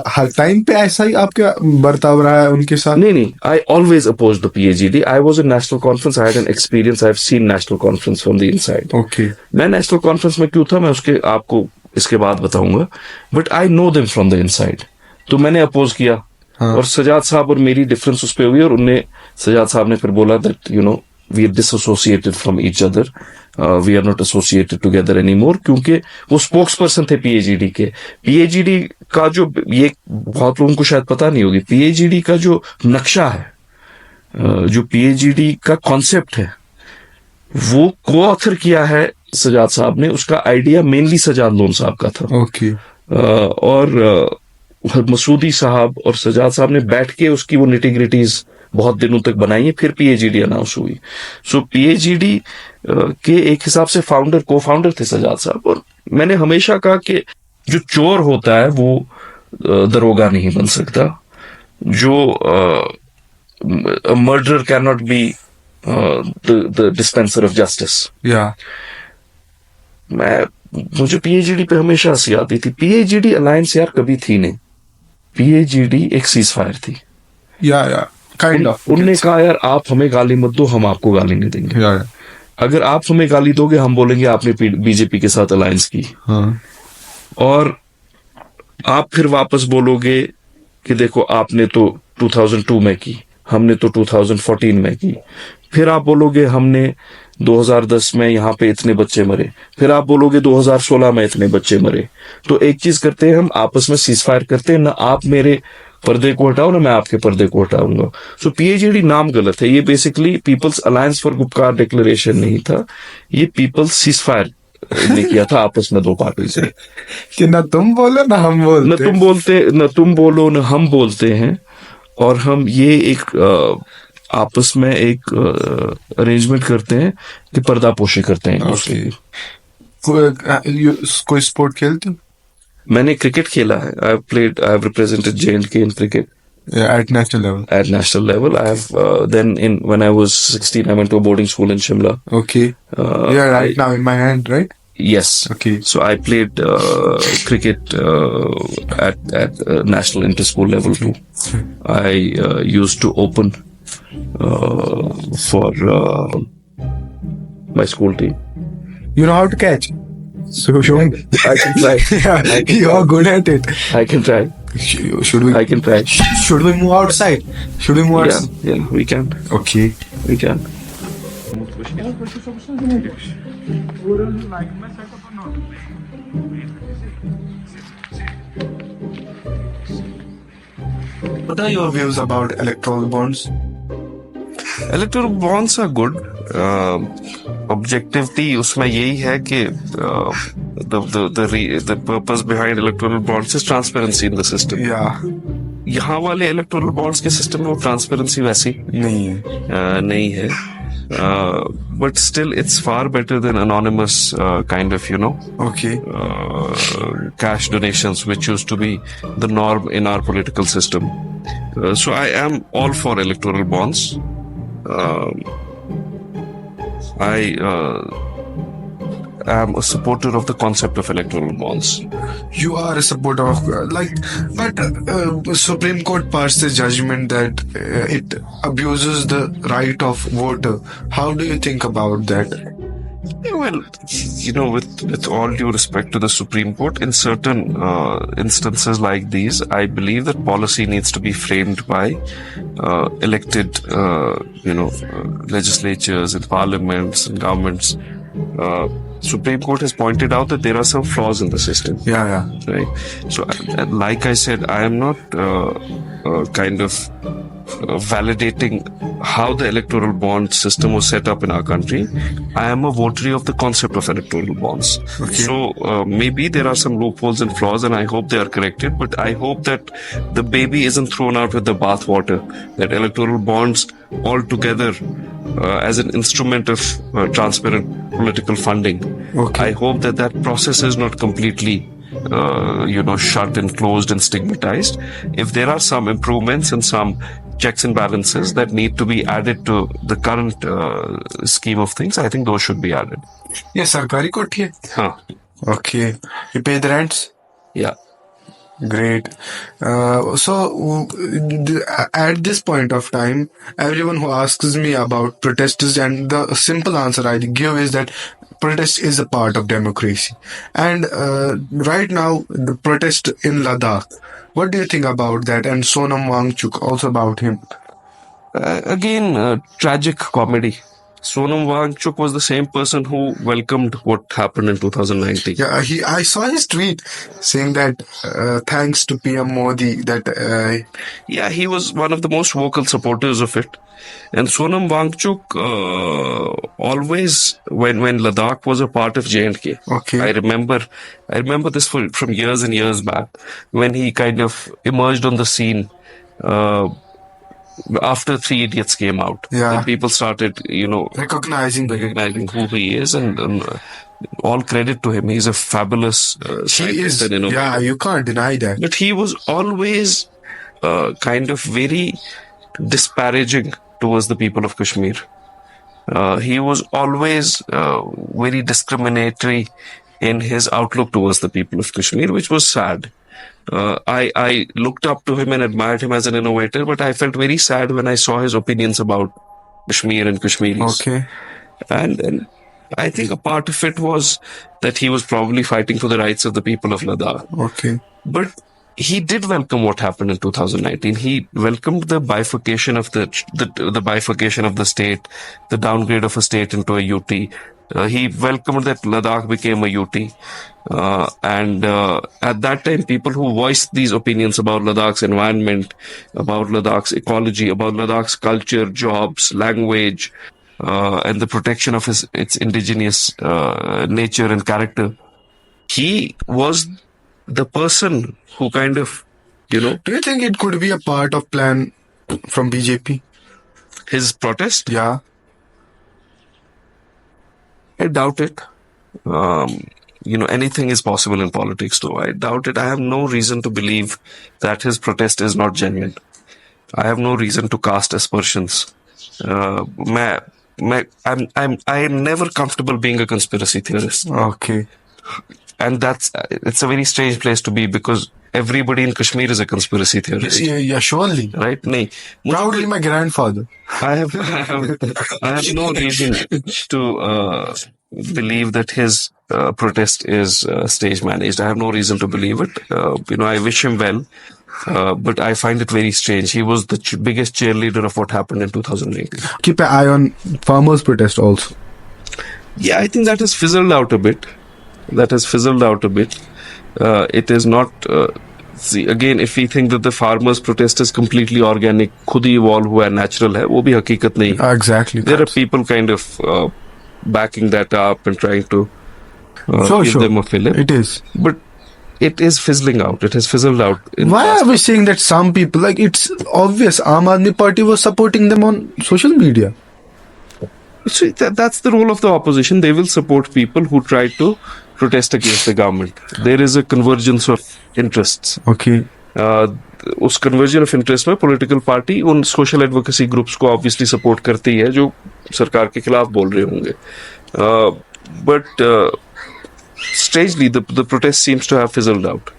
Speaker 5: हर टाइम पे ऐसा ही आपका बर्ताव रहा है उनके साथ?
Speaker 2: नहीं, I always oppose the PhD. I was in National Conference, I had an experience, I have seen National Conference from the inside.
Speaker 5: Okay.
Speaker 2: मैं नेशनल कॉन्फ्रेंस में क्यों था, मैं उसके आपको इसके बाद बताऊंगा. But I know them from the inside. तो मैंने अपोज किया. हाँ. और सजाद साहब और मेरी डिफरेंस उस पर हुई, और उनने, सजाद साहब ने फिर बोला that you know we are disassociated from each other. We are not associated together anymore, क्योंकि वो स्पोक्स पर्सन थे PAGD के. PAGD का जो, ये बहुत लोगों को शायद पता नहीं होगी, PAGD का जो नक्शा है, जो PAGD का कॉन्सेप्ट है, वो को ऑथर किया है सजाद साहब ने. उसका आइडिया मेनली सजाद लोन साहब का था.
Speaker 5: Okay.
Speaker 2: और मसूदी साहब और सजाद साहब ने बैठ के उसकी वो निटिग्रिटीज बहुत दिनों तक बनाई है. फिर PAGD अनाउंस हुई. सो PAGD के एक हिसाब से को फाउंडर थे सजाद साहब. और मैंने हमेशा कहा कि जो चोर होता है वो दरोगा नहीं बन सकता. जो murder can not be the dispenser of justice.
Speaker 5: Yeah.
Speaker 2: मुझे PAGD पे हमेशा हंसी आती थी. PAGD अलायंस यार कभी थी नहीं. PAGD एक सीज फायर थी.
Speaker 5: Yeah. Kind of.
Speaker 2: उनने कहा यार आप हमें गाली मत दो, हम आपको गाली नहीं देंगे.
Speaker 5: Yeah.
Speaker 2: अगर आप हमें गाली दोगे हम बोलेंगे आपने BJP के साथ अलायंस की.
Speaker 5: हाँ.
Speaker 2: और आप फिर वापस बोलोगे कि देखो आपने तो 2002 में की, हमने तो 2014 में की. फिर आप बोलोगे हमने 2010 में यहाँ पे इतने बच्चे मरे. फिर आप बोलोगे 2016 में इतने बच्चे मरे. तो एक चीज करते हैं, हम आपस में सीज फायर करते हैं. ना आप मेरे पर्दे को हटाओ ना मैं आपके पर्दे को हटाऊंगा. सो PAGD नाम गलत है. ये बेसिकली पीपल्स अलायंस फॉर गुपकार डिक्लेरेशन नहीं था. ये पीपल्स सीज फायर ने किया था आपस में दो पार्टी से.
Speaker 5: कि ना तुम बोलो ना हम बोलते.
Speaker 2: न तुम बोलो न हम बोलते हैं. और हम ये एक आपस में एक अरेंजमेंट करते हैं कि पर्दापोशी करते हैं.
Speaker 5: Okay. कोई स्पोर्ट खेलते हो?
Speaker 2: मैंने क्रिकेट खेला है. I have represented J&K in cricket.
Speaker 5: At national level.
Speaker 2: At national level, I have then when I was 16, I went to a boarding school in Shimla.
Speaker 5: Okay. Right now in my hand, right?
Speaker 2: Yes.
Speaker 5: Okay.
Speaker 2: So I played cricket at national inter-school level too. I used to open for my school team.
Speaker 5: You know how to catch? So show me.
Speaker 2: I can try.
Speaker 5: Yeah, you are good at it.
Speaker 2: I can try.
Speaker 5: Should we?
Speaker 2: I can try.
Speaker 5: Should we move outside? Should we move outside?
Speaker 2: Yeah, we can.
Speaker 5: Okay.
Speaker 2: We can.
Speaker 3: Like में setup not.
Speaker 5: What are your views about electoral bonds?
Speaker 2: Electoral bonds are good. Objective थी उसमें यही है कि the purpose behind electoral bonds is transparency in the system.
Speaker 5: Yeah.
Speaker 2: यहाँ वाले electoral bonds के system में वो ट्रांसपेरेंसी वैसी
Speaker 5: नहीं है.
Speaker 2: नहीं है. But still it's far better than anonymous kind of
Speaker 5: Okay.
Speaker 2: cash donations which used to be the norm in our political system. So I am all for electoral bonds. I am a supporter of the concept of electoral bonds.
Speaker 5: You are a supporter of but Supreme Court passed a judgment that it abuses the right of voter. How do you think about that?
Speaker 2: Well, with all due respect to the Supreme Court, in certain instances like these, I believe that policy needs to be framed by elected, legislatures and parliaments and governments. Supreme Court has pointed out that there are some flaws in the system.
Speaker 5: Yeah.
Speaker 2: Right. So, like I said, I am not kind of validating how the electoral bond system was set up in our country. I am a votary of the concept of electoral bonds.
Speaker 5: Okay.
Speaker 2: So maybe there are some loopholes and flaws, and I hope they are corrected. But I hope that the baby isn't thrown out with the bathwater. That electoral bonds altogether as an instrument of transparent political funding.
Speaker 5: Okay.
Speaker 2: I hope that process is not completely shut and closed and stigmatized. If there are some improvements and some checks and balances that need to be added to the current scheme of things, I think those should be added.
Speaker 5: ये सरकारी कोठी है.
Speaker 2: Huh.
Speaker 5: Okay. You pay the rents?
Speaker 2: Yeah.
Speaker 5: Great. So at this point of time, everyone who asks me about protests, and the simple answer I give is that protest is a part of democracy. And right now, the protest in Ladakh, what do you think about that? And Sonam Wangchuk, also about him.
Speaker 2: Again, tragic comedy. Sonam Wangchuk was the same person who welcomed what happened in 2019.
Speaker 6: Yeah, I saw his tweet saying that thanks to PM Modi that
Speaker 2: Yeah, he was one of the most vocal supporters of it. And Sonam Wangchuk always, when Ladakh was a part of J&K,
Speaker 6: Okay.
Speaker 2: I remember this from years and years back when he kind of emerged on the scene after Three Idiots came out.
Speaker 6: Yeah.
Speaker 2: And people started,
Speaker 6: recognizing
Speaker 2: who he is, and all credit to him. He's a fabulous
Speaker 6: he
Speaker 2: scientist
Speaker 6: is.
Speaker 2: and innovator.
Speaker 6: Yeah, you can't deny that.
Speaker 2: But he was always kind of very disparaging towards the people of Kashmir. He was always very discriminatory in his outlook towards the people of Kashmir, which was sad. I looked up to him and admired him as an innovator, but I felt very sad when I saw his opinions about Kashmir and Kashmiris.
Speaker 6: Okay.
Speaker 2: And I think a part of it was that he was probably fighting for the rights of the people of Ladakh.
Speaker 6: Okay.
Speaker 2: But he did welcome what happened in 2019. He welcomed the bifurcation of the bifurcation of the state, the downgrade of a state into a UT. He welcomed that Ladakh became a UT. And at that time, people who voiced these opinions about Ladakh's environment, about Ladakh's ecology, about Ladakh's culture, jobs, language, and the protection of its indigenous nature and character, he was the person who kind of,
Speaker 6: Do you think it could be a part of plan from BJP?
Speaker 2: his protest?
Speaker 6: Yeah.
Speaker 2: I doubt it. Anything is possible in politics, so I doubt it. I have no reason to believe that his protest is not genuine. I have no reason to cast aspersions. I am never comfortable being a conspiracy theorist.
Speaker 6: Okay.
Speaker 2: And it's a very strange place to be, because everybody in Kashmir is a conspiracy theorist.
Speaker 6: Yeah, surely.
Speaker 2: Right? Nahi.
Speaker 6: Proudly my grandfather.
Speaker 2: I have no reason to believe that his protest is stage managed. I have no reason to believe it. I wish him well, but I find it very strange. He was the biggest cheerleader of what happened in 2018.
Speaker 6: Keep an eye on farmers' protest also.
Speaker 2: Yeah, I think that has fizzled out a bit. It is not. See, again, if we think that the farmers' protest is completely organic, खुद ही evolve हुआ है, natural है, वो भी हकीकत नहीं है.
Speaker 6: Exactly.
Speaker 2: There are people kind of backing that up and trying to give them a fillip.
Speaker 6: It is.
Speaker 2: But it is fizzling out. It has fizzled out.
Speaker 6: Why are we saying that some people, like, it's obvious Aam Aadmi Party was supporting them on social media?
Speaker 2: So that's the role of the opposition. They will support people who try to protest against the government. There is a convergence of interests.
Speaker 6: Okay.
Speaker 2: उस conversion of interest में political party उन social advocacy groups को obviously support करती है जो सरकार के खिलाफ बोल रहे होंगे. But strangely the protest seems to have fizzled out.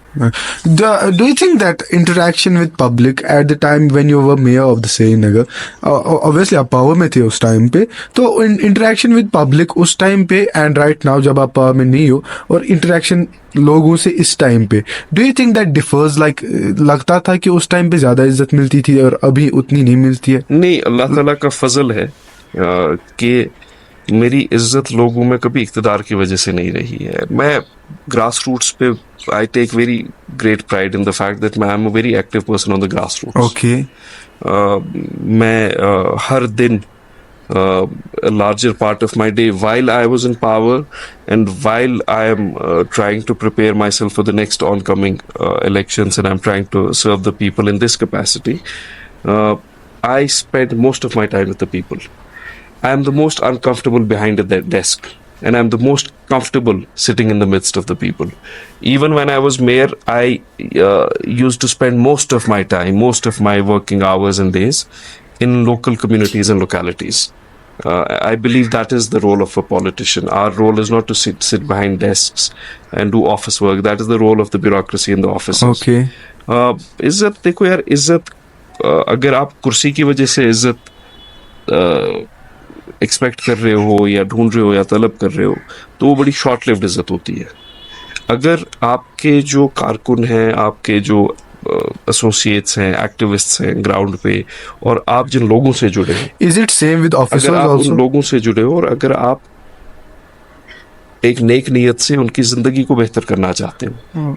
Speaker 6: Do you think that interaction with public at the time when you were mayor of the Srinagar, obviously आप power में थे उस time पे, तो interaction with public उस time पे and right now जब आप power में नहीं हो, और interaction लोगों से इस time पे, do you think that differs? Like लगता था कि उस time पे ज़्यादा इज्जत मिलती थी और अभी उतनी नहीं मिलती है?
Speaker 2: नहीं, अल्लाह ताला का फजल है कि मेरी इज्जत लोगों में कभी इक़्तिदार की वजह से नहीं रही है. मैं ग्रास रूट्स पे I take very great pride in the fact that I am a very active person on the grassroots.
Speaker 6: Okay.
Speaker 2: मैं हर दिन a larger part of my day while I was in power and while I am trying to prepare myself for the next oncoming elections, and I'm trying to serve the people in this capacity, I spend most of my time with the people. I am the most uncomfortable behind a desk, and I'm the most comfortable sitting in the midst of the people. Even when I was mayor, I used to spend most of my time, most of my working hours and days in local communities and localities. I believe that is the role of a politician. Our role is not to sit behind desks and do office work. That is the role of the bureaucracy in the offices.
Speaker 6: Okay.
Speaker 2: इज्जत देखो यार, इज्जत अगर आप कुर्सी की वजह से इज्जत एक्सपेक्ट कर रहे हो या ढूंढ रहे हो या तलब कर रहे हो, तो वो बड़ी शॉर्ट लिव्ड इज्जत होती है. अगर आपके जो कारकुन हैं, आपके जो एसोसिएट्स हैं, एक्टिविस्ट्स हैं ग्राउंड पे, और आप जिन लोगों से जुड़े हैं,
Speaker 6: Is it same with officers
Speaker 2: अगर आप
Speaker 6: also?
Speaker 2: उन लोगों से जुड़े हो और अगर आप एक नेक नीयत से उनकी जिंदगी को बेहतर करना चाहते हो,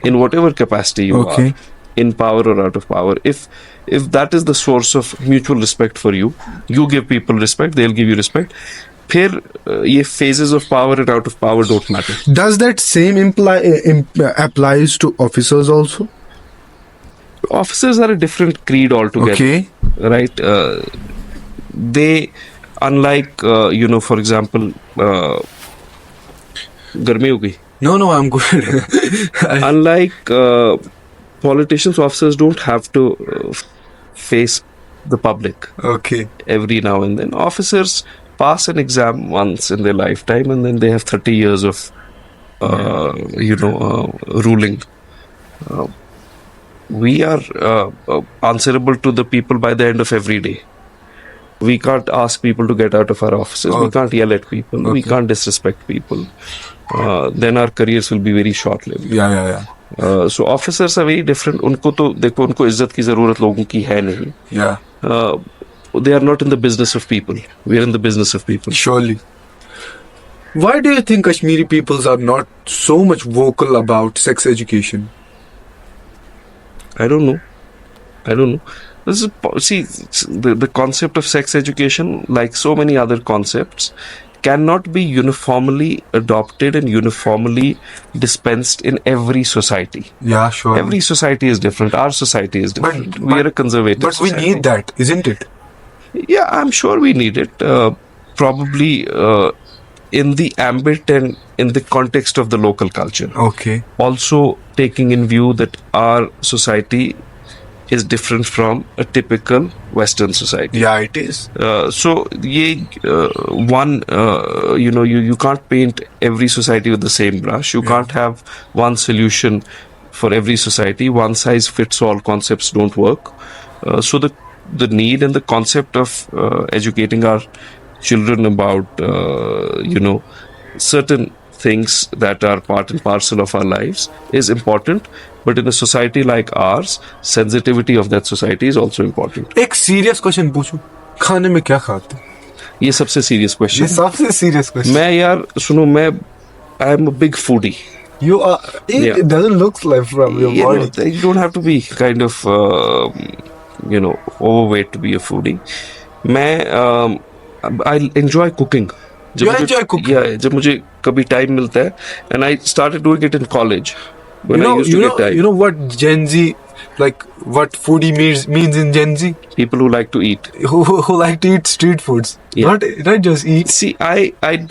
Speaker 2: in whatever capacity you
Speaker 6: Okay.
Speaker 2: Are, in power or out of power, if that is the source of mutual respect for you, you give people respect, they'll give you respect, फिर ये phases of power and out of power don't matter.
Speaker 6: Does that same applies to officers also?
Speaker 2: Officers are a different creed altogether.
Speaker 6: Okay.
Speaker 2: Right? They, unlike you know, for example, गर्मी हो गई.
Speaker 6: No, I'm good.
Speaker 2: Unlike politicians, officers don't have to face the public
Speaker 6: Okay.
Speaker 2: every now and then. Officers pass an exam once in their lifetime, and then they have 30 years of ruling. We are answerable to the people by the end of every day. We can't ask people to get out of our offices. We can't yell at people. We can't disrespect people. Then our careers will be very short-lived.
Speaker 6: Yeah.
Speaker 2: So officers are very different. उनको तो देखो, उनको इज्जत की जरूरत लोगों की है नहीं.
Speaker 6: Yeah.
Speaker 2: They are not in the business of people. We are in the business of people.
Speaker 6: Surely. Why do you think Kashmiri peoples are not so much vocal about sex education?
Speaker 2: I don't know. This is see, the concept of sex education, like so many other concepts, cannot be uniformly adopted and uniformly dispensed in every society.
Speaker 6: Yeah, sure.
Speaker 2: Every society is different. Our society is different. We are a conservative
Speaker 6: But we
Speaker 2: society.
Speaker 6: need that, isn't it?
Speaker 2: Yeah, I'm sure we need it. Probably in the ambit and in the context of the local culture.
Speaker 6: Okay.
Speaker 2: Also taking in view that our society is different from a typical Western society.
Speaker 6: Yeah, it is.
Speaker 2: So you can't paint every society with the same brush. You can't have one solution for every society. One size fits all concepts don't work. So the need and the concept of educating our children about certain things that are part and parcel of our lives is important. But in a society like ours, sensitivity of that society is also important.
Speaker 6: एक serious question पूछूं, खाने में क्या खाते?
Speaker 2: ये सबसे serious question.
Speaker 6: ये सबसे serious question.
Speaker 2: मैं यार सुनो, I am a big foodie.
Speaker 6: You are.
Speaker 2: Yeah.
Speaker 6: It doesn't look like from your
Speaker 2: You
Speaker 6: body.
Speaker 2: know, you don't have to be kind of overweight to be a foodie. I enjoy cooking.
Speaker 6: You enjoy cooking?
Speaker 2: Yeah, जब मुझे कभी time मिलता है, and I started doing it in college. When I used to get time.
Speaker 6: You know what Gen Z, like what foodie means in Gen Z?
Speaker 2: People who like to eat.
Speaker 6: Who like to eat street foods.
Speaker 2: Yeah.
Speaker 6: Not just eat.
Speaker 2: See, I'm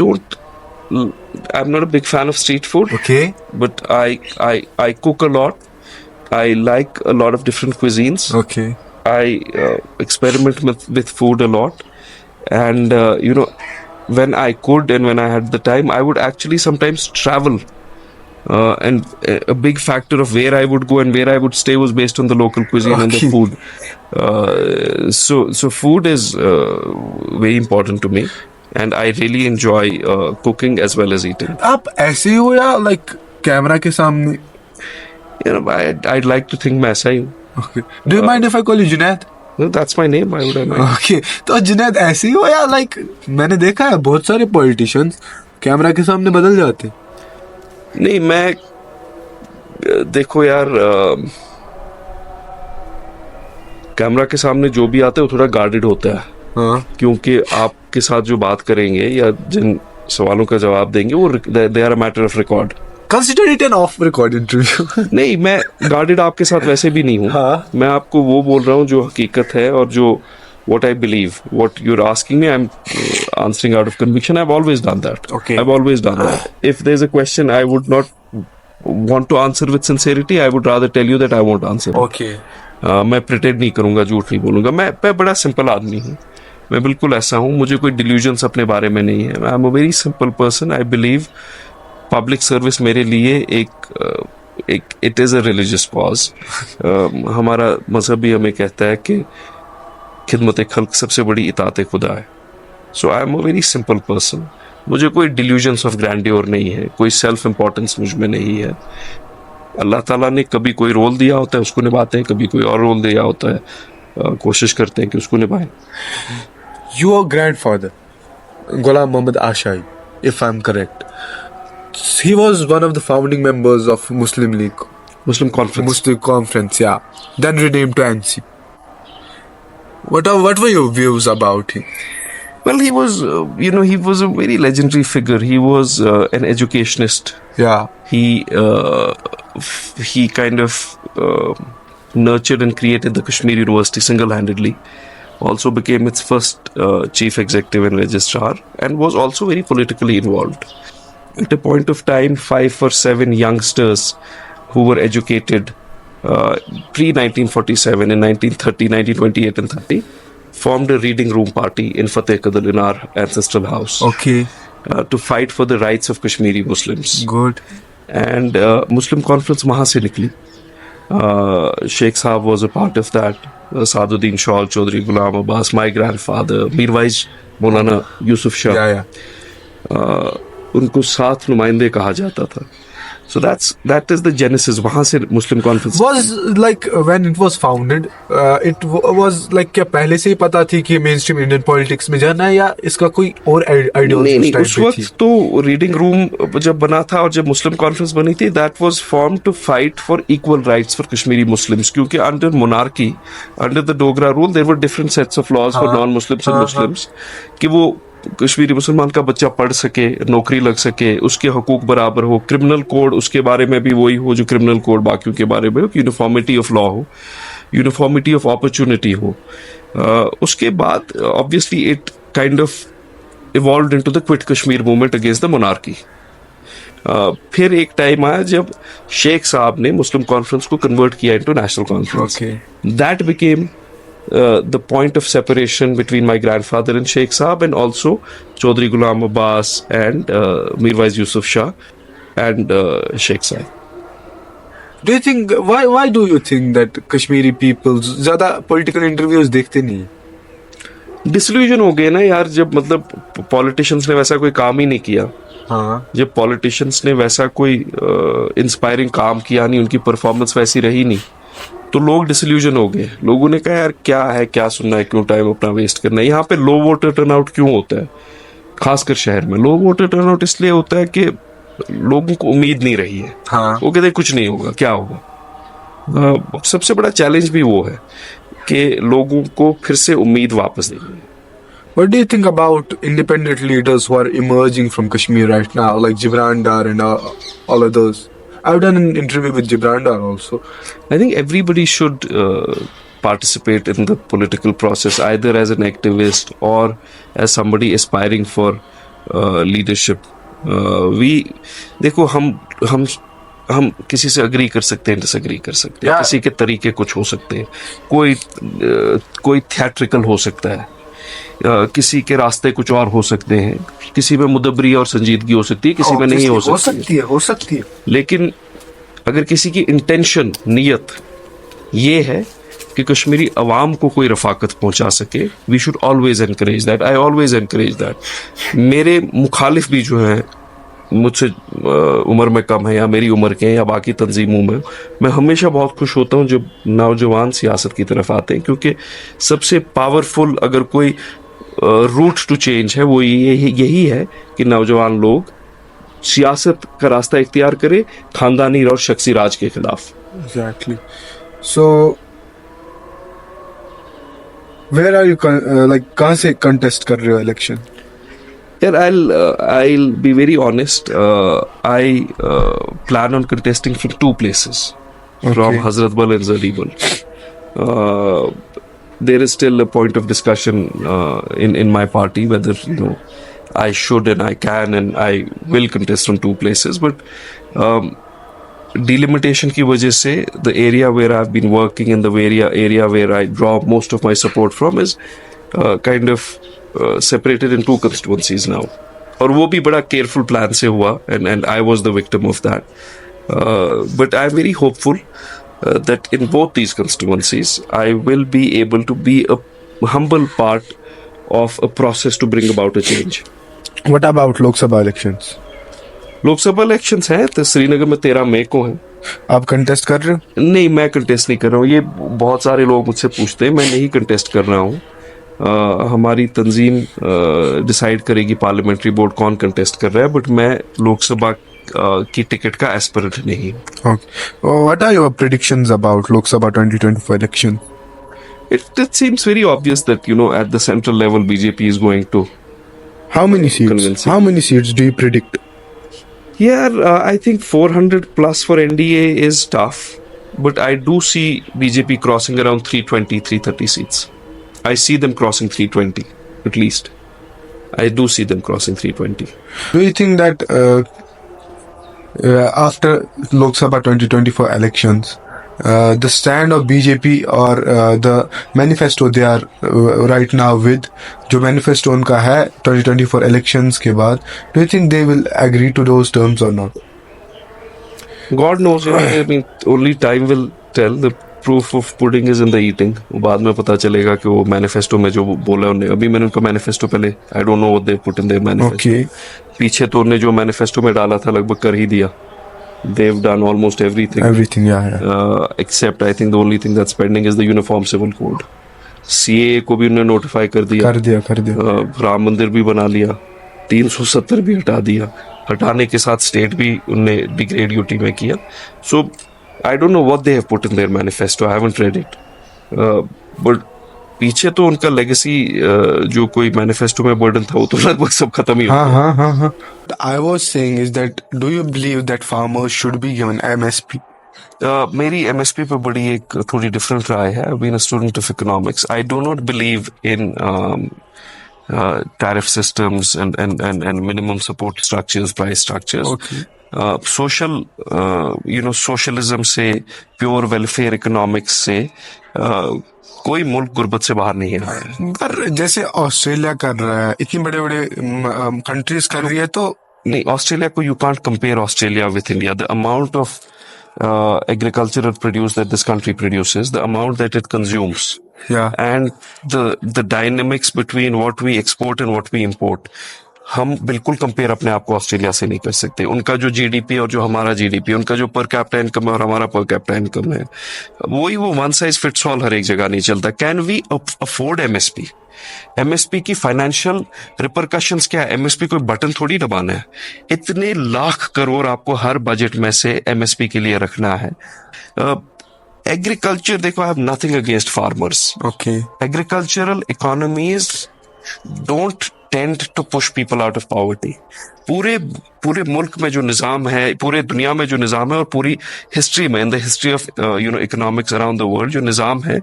Speaker 2: not a big fan of street food.
Speaker 6: Okay.
Speaker 2: But I cook a lot. I like a lot of different cuisines.
Speaker 6: Okay.
Speaker 2: I experiment with food a lot. And, when I could and when I had the time, I would actually sometimes travel. And a big factor of where I would go and where I would stay was based on the local cuisine and the food. So food is very important to me. And I really enjoy cooking as well as eating.
Speaker 6: आप ऐसे हो या like camera के सामने?
Speaker 2: I'd like to think मैं ऐसा ही हूँ.
Speaker 6: Okay. Do you mind if I call you Junaid?
Speaker 2: No, that's my name. Why would I mind?
Speaker 6: Okay. तो जुनैद ऐसे ही हो या like मैंने देखा है बहुत सारे politicians कैमरा के सामने बदल जाते.
Speaker 2: नहीं, मैं देखो यार, कैमरा के सामने जो भी आता है वो थोड़ा गार्डेड होता है.
Speaker 6: हाँ.
Speaker 2: क्योंकि आपके साथ जो बात करेंगे या जिन सवालों का जवाब देंगे वो they are a matter of record.
Speaker 6: Consider it an off record interview.
Speaker 2: नहीं, मैं गार्डेड आपके साथ वैसे भी नहीं हूँ.
Speaker 6: हाँ.
Speaker 2: मैं आपको वो बोल रहा हूँ जो हकीकत है और जो what I believe, what you're asking me, I'm answering out of conviction. I've always done that.
Speaker 6: Okay.
Speaker 2: I've always done that. If there's a question I would not want to answer with sincerity, I would rather tell you that I won't answer.
Speaker 6: Okay.
Speaker 2: मैं pretend नहीं करूंगा, झूठ नहीं बोलूंगा. मैं बड़ा simple आदमी हूँ. मैं बिल्कुल ऐसा हूँ. मुझे कोई डिल्यूजन्स अपने बारे में नहीं है. आई am a very simple person. I believe public service मेरे लिए एक it is a religious cause. हमारा मजहब भी हमें कहता है कि खिदमत खल्क सबसे बड़ी इताअत खुदा है. So I am a very simple person. मुझे कोई डिल्यूजन्स ऑफ ग्रैंडियोर नहीं है, कोई सेल्फ इम्पोर्टेंस मुझ में नहीं है. अल्लाह ताला ने कभी कोई रोल दिया होता है उसको निभाते हैं, कभी कोई और रोल दिया होता है कोशिश करते हैं कि उसको निभाएं.
Speaker 6: Your grandfather, Ghulam Muhammad Ashai, if I'm correct, he was one of the founding members of Muslim League,
Speaker 2: Muslim Conference.
Speaker 6: Muslim Conference, yeah. Then renamed to NC. What were your views about him?
Speaker 2: Well, he was, he was a very legendary figure. He was an educationist.
Speaker 6: Yeah.
Speaker 2: He kind of nurtured and created the Kashmir University single-handedly. Also became its first chief executive and registrar, and was also very politically involved. At a point of time, 5 or 7 youngsters who were educated pre-1947 in 1930, 1928 and 30 formed a reading room party in Fateh Qadr in our ancestral house
Speaker 6: Okay.
Speaker 2: to fight for the rights of Kashmiri Muslims.
Speaker 6: Good.
Speaker 2: And Muslim Conference वहाँ से निकली. Sheikh Saab was a part of that. Saduddin Shaul, Chaudhry Ghulam Abbas, my grandfather, Mirwais Maulana Yusuf Shah.
Speaker 6: Yeah.
Speaker 2: उनको साथ नुमाइंदे कहा जाता था. So that is the genesis. वहाँ से Muslim Conference.
Speaker 6: Was like when it was founded, it was like क्या पहले से ही पता थी कि mainstream Indian politics में जाना है, या इसका कोई और ideology
Speaker 2: नहीं,
Speaker 6: उस
Speaker 2: उस
Speaker 6: time पे थी?
Speaker 2: वक्त तो रीडिंग रूम जब बना था और जब मुस्लिम कॉन्फ्रेंस बनी थी, that was form to fight for equal rights for Kashmiri Muslims, क्योंकि under monarchy, under the Dogra rule, there were different sets of laws for non Muslims and Muslims, कि वो कश्मीरी मुसलमान का बच्चा पढ़ सके, नौकरी लग सके, उसके हकूक बराबर हो, क्रिमिनल कोड उसके बारे में भी वही हो जो क्रिमिनल कोड बाकियों के बारे में हो, यूनिफॉर्मिटी ऑफ लॉ हो, यूनिफॉर्मिटी ऑफ अपॉर्चुनिटी हो. उसके बाद obviously it kind of evolved into the Quit Kashmir movement against the monarchy. फिर एक टाइम आया जब शेख साहब ने मुस्लिम कॉन्फ्रेंस को कन्वर्ट किया into national conference.
Speaker 6: Okay.
Speaker 2: That became the point of separation between my grandfather and Sheikh Saab, and also Chaudhry Ghulam Abbas and Mirwais Yusuf Shah and Sheikh Saab.
Speaker 6: Do you think why do you think that Kashmiri people ज़्यादा political interviews देखते नहीं?
Speaker 2: Disillusion हो गए ना यार, जब मतलब politicians ने वैसा कोई काम ही नहीं किया.
Speaker 6: हाँ.
Speaker 2: जब पॉलिटिशियंस ने वैसा कोई इंस्पायरिंग काम किया नहीं, उनकी परफॉर्मेंस वैसी रही नहीं, तो लोग डिसल्यूजन हो गए. लोगों ने कहा यार क्या है, क्या सुनना है, क्यों टाइम अपना वेस्ट करना है. यहाँ पे लो वोटर टर्नआउट क्यों होता है, खासकर शहर में लो वोटर टर्नआउट इसलिए होता है कि लोगों को उम्मीद नहीं रही है.
Speaker 6: हाँ.
Speaker 2: वो कहते हैं कुछ नहीं होगा, क्या होगा. सबसे बड़ा चैलेंज भी वो है कि लोगों को फिर से उम्मीद वापस देनी है.
Speaker 6: What do you think about independent leaders who are emerging from Kashmir right now, like Gibran Dar and all others? I've done an interview with Gibran Dar also.
Speaker 2: I think everybody should participate in the political process, either as an activist or as somebody aspiring for leadership. देखो हम किसी से agree कर सकते हैं, disagree कर सकते हैं, किसी के तरीके कुछ हो सकते हैं, कोई थिएट्रिकल हो सकता है, किसी के रास्ते कुछ और हो सकते हैं, किसी में मुदब्बरी और संजीदगी हो सकती है, किसी में नहीं हो सकती है. लेकिन अगर किसी की इंटेंशन, नीयत ये है कि कश्मीरी अवाम को कोई रफाकत पहुंचा सके, we should always encourage that. I always encourage that. मेरे मुखालिफ भी जो हैं, मुझसे उम्र में कम है या मेरी उम्र के हैं या बाकी तंजीमों में, मैं हमेशा बहुत खुश होता हूँ जब नौजवान सियासत की तरफ आते हैं, क्योंकि सबसे पावरफुल अगर कोई रूट टू चेंज है वो यही है कि नौजवान लोग सियासत का रास्ता इख्तियार करें, खानदानी और शख्सी राज के खिलाफ.
Speaker 6: Exactly. So, where are you कहाँ से contest कर रहे हो election?
Speaker 2: Yeah, I'll be very honest. I plan on contesting from 2 places, from Hazrat Bal and Zadibal. There is still a point of discussion in my party whether I should and I can and I will contest from 2 places. But delimitation की वजह से the area where I've been working and the area where I draw most of my support from is kind of separated in 2 constituencies now. और वो भी बड़ा careful plan से हुआ, and I was the victim of that. But I'm very hopeful that in both these constituencies I will be able to be a humble part of a process to bring about a change.
Speaker 6: What about Lok Sabha elections?
Speaker 2: Lok Sabha elections हैं तो श्रीनगर में 13 मई को हैं.
Speaker 6: आप contest कर रहे हो?
Speaker 2: नहीं, मैं कंटेस्ट नहीं कर रहा हूँ। ये बहुत सारे लोग मुझसे पूछते हैं, मैं नहीं कंटेस्ट कर रहा हूँ। हमारी तंजीम डिसाइड करेगी, पार्लियामेंट्री बोर्ड कौन कंटेस्ट कर रहा है, बट मैं लोकसभा की टिकट का एस्पिरेंट नहीं हूँ।
Speaker 6: Okay. What are your predictions about Lok Sabha 2024 election?
Speaker 2: It seems very obvious that, you know, at the central level, BJP is going to.
Speaker 6: How many seats?
Speaker 2: Convincing.
Speaker 6: How many seats do you predict?
Speaker 2: Yeah, I think 400 plus for NDA is tough, but I do see BJP crossing around 320, 330 seats. I see them crossing 320 at least. I do see them crossing 320.
Speaker 6: Do you think that after Lok Sabha 2024 elections, the stand of BJP or the manifesto they are right now with, जो manifesto उनका है 2024 elections के बाद, do you think they will agree to those terms or not?
Speaker 2: God knows, you know, I mean, only time will tell. The proof of pudding is in the eating. बाद में पता चलेगा कि वो मैनिफेस्टो में जो बोला उन्होंने, अभी मैंने उनका मैनिफेस्टो पहले, I don't know what they put in their manifesto.
Speaker 6: Okay.
Speaker 2: पीछे तो उन्होंने जो मैनिफेस्टो में डाला था लगभग कर ही दिया. They've done almost everything.
Speaker 6: Everything, yeah.
Speaker 2: Except I think the only thing that's pending is the Uniform Civil Code. CAA को भी उन्होंने नोटिफाई कर दिया.
Speaker 6: कर दिया.
Speaker 2: राम मंदिर भी बना लिया. 370 भी हटा दिया. हटाने के साथ स्टेट भी उनने डिग्रेड यूटी में किया. So I don't know what they have put in their manifesto. I haven't read it. But पीछे तो उनका लेगेसी जो कोई मैनिफेस्टो में बर्डन था वो तो लगभग सब खत्म ही हो गया.
Speaker 6: हाँ. I was saying is that do you believe that farmers should be given MSP?
Speaker 2: मेरी MSP पे बड़ी एक थोड़ी डिफरेंट राय है. I've been a student of economics. I do not believe in tariff systems and minimum support structures, price structures.
Speaker 6: Okay.
Speaker 2: Social, socialism से, pure welfare economics से कोई मुल्क गुर्बत से बाहर नहीं है.
Speaker 6: पर जैसे ऑस्ट्रेलिया कर रहा है, इतनी बड़े बड़े कंट्रीज कर रही है, तो
Speaker 2: नहीं, ऑस्ट्रेलिया को you can't compare Australia with India. The amount of agricultural produce that this country produces, the amount that it consumes,
Speaker 6: yeah.
Speaker 2: and the dynamics between what we export and what we import, हम बिल्कुल compare अपने आप को Australia से नहीं कर सकते. उनका जो जीडीपी और जो हमारा जीडीपी, उनका जो पर कैपिटा इनकम है और हमारा पर कैपिटा इनकम है, वही वो वन साइज फिट्स ऑल हर एक जगह नहीं चलता. Can we afford MSP? MSP की फाइनेंशियल रिपरकशंस क्या है? एमएसपी कोई बटन थोड़ी दबाना है. इतने लाख करोड़ आपको हर बजट में से एमएसपी के लिए रखना है. एग्रीकल्चर, देखो, I have nothing against farmers.
Speaker 6: Okay.
Speaker 2: Agricultural economies don't tend to push people out of poverty. पूरे मुल्क में जो निज़ाम है, पूरे दुनिया में जो निज़ाम है और पूरी हिस्ट्री में, in the history of economics around the world, जो निज़ाम है,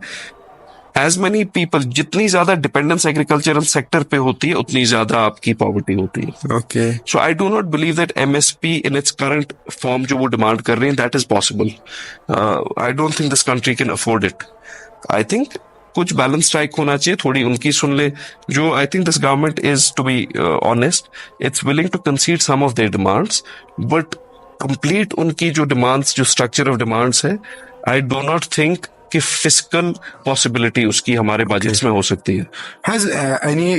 Speaker 2: as many people, जितनी ज्यादा डिपेंडेंस एग्रीकल्चरल सेक्टर पे होती है उतनी ज्यादा आपकी पॉवर्टी होती है.
Speaker 6: Okay.
Speaker 2: So I do not believe that MSP in its current form जो वो डिमांड कर रहे हैं, that is possible. I don't think this country can afford it. I think कुछ बैलेंस स्ट्राइक होना चाहिए, थोड़ी उनकी सुन ले. जो I think this government is, to be honest, it's willing to concede some of their demands, but complete उनकी जो डिमांड्स, जो स्ट्रक्चर ऑफ डिमांड्स है, आई डो नॉट थिंक कि फिजिकल पॉसिबिलिटी उसकी हमारे बजट्स में हो सकती है.
Speaker 6: Has any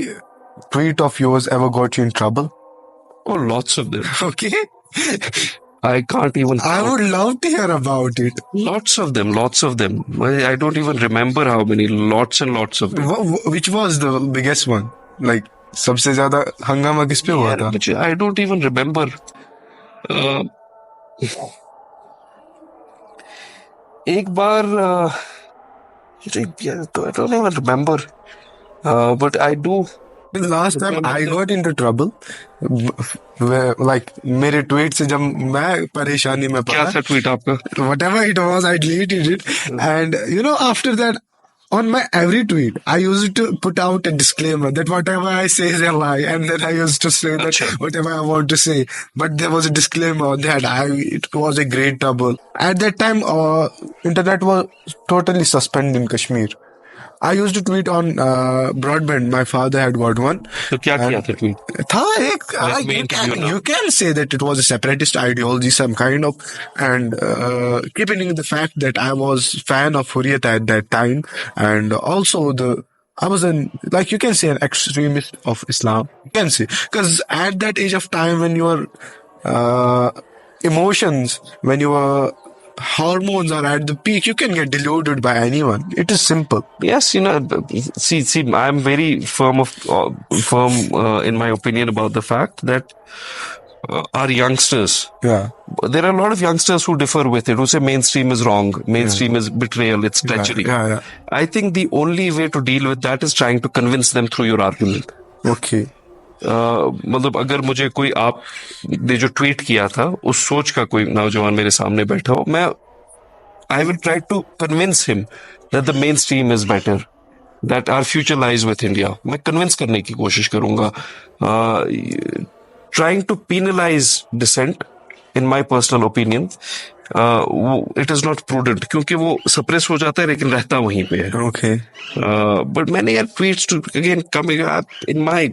Speaker 6: tweet of yours ever got you in trouble?
Speaker 2: Oh, lots of them.
Speaker 6: Okay.
Speaker 2: I can't even.
Speaker 6: I would love to hear about it.
Speaker 2: Lots of them. I don't even remember how many. Lots and lots of them.
Speaker 6: Which was the biggest one? Like, सबसे ज्यादा हंगामा किस पे हुआ था?
Speaker 2: I don't even remember. एक बार, I don't even remember. But I do.
Speaker 6: The last time I got into trouble, like मेरे tweet से जब मैं परेशानी में पड़ा,
Speaker 2: क्या था ट्वीट आपका?
Speaker 6: whatever it was, I deleted it, and after that, on my every tweet, I used to put out a disclaimer that whatever I say is a lie, and then I used to say that whatever I want to say, but there was a disclaimer that it was a great trouble. At that time, internet was totally suspended in Kashmir. I used to tweet on broadband. My father had got one.
Speaker 2: तो क्या किया था tweet?
Speaker 6: था एक, you can say that it was a separatist ideology, some kind of, and keeping in the fact that I was fan of Hurriyat at that time, and also I was like, you can say, an extremist of Islam. You can say, because at that age of time when your emotions, when you were hormones are at the peak, you can get deluded by anyone. It is simple.
Speaker 2: Yes, see, I'm very firm in my opinion about the fact that our youngsters,
Speaker 6: Yeah.
Speaker 2: there are a lot of youngsters who differ with it, who say mainstream is wrong, mainstream is betrayal, it's treachery.
Speaker 6: Yeah.
Speaker 2: I think the only way to deal with that is trying to convince them through your argument.
Speaker 6: Okay.
Speaker 2: मतलब अगर मुझे कोई आप ने जो tweet किया था उस सोच का कोई नौजवान मेरे सामने बैठा हो, मैं I will try to convince him that the mainstream is better, that our future lies with India. मैं convince करने की कोशिश करूंगा. Trying to penalize dissent, in my personal opinion, it is not prudent क्योंकि वो suppress हो जाता है लेकिन रहता वहीं पे है.
Speaker 6: Okay.
Speaker 2: But many are tweets to again coming up in my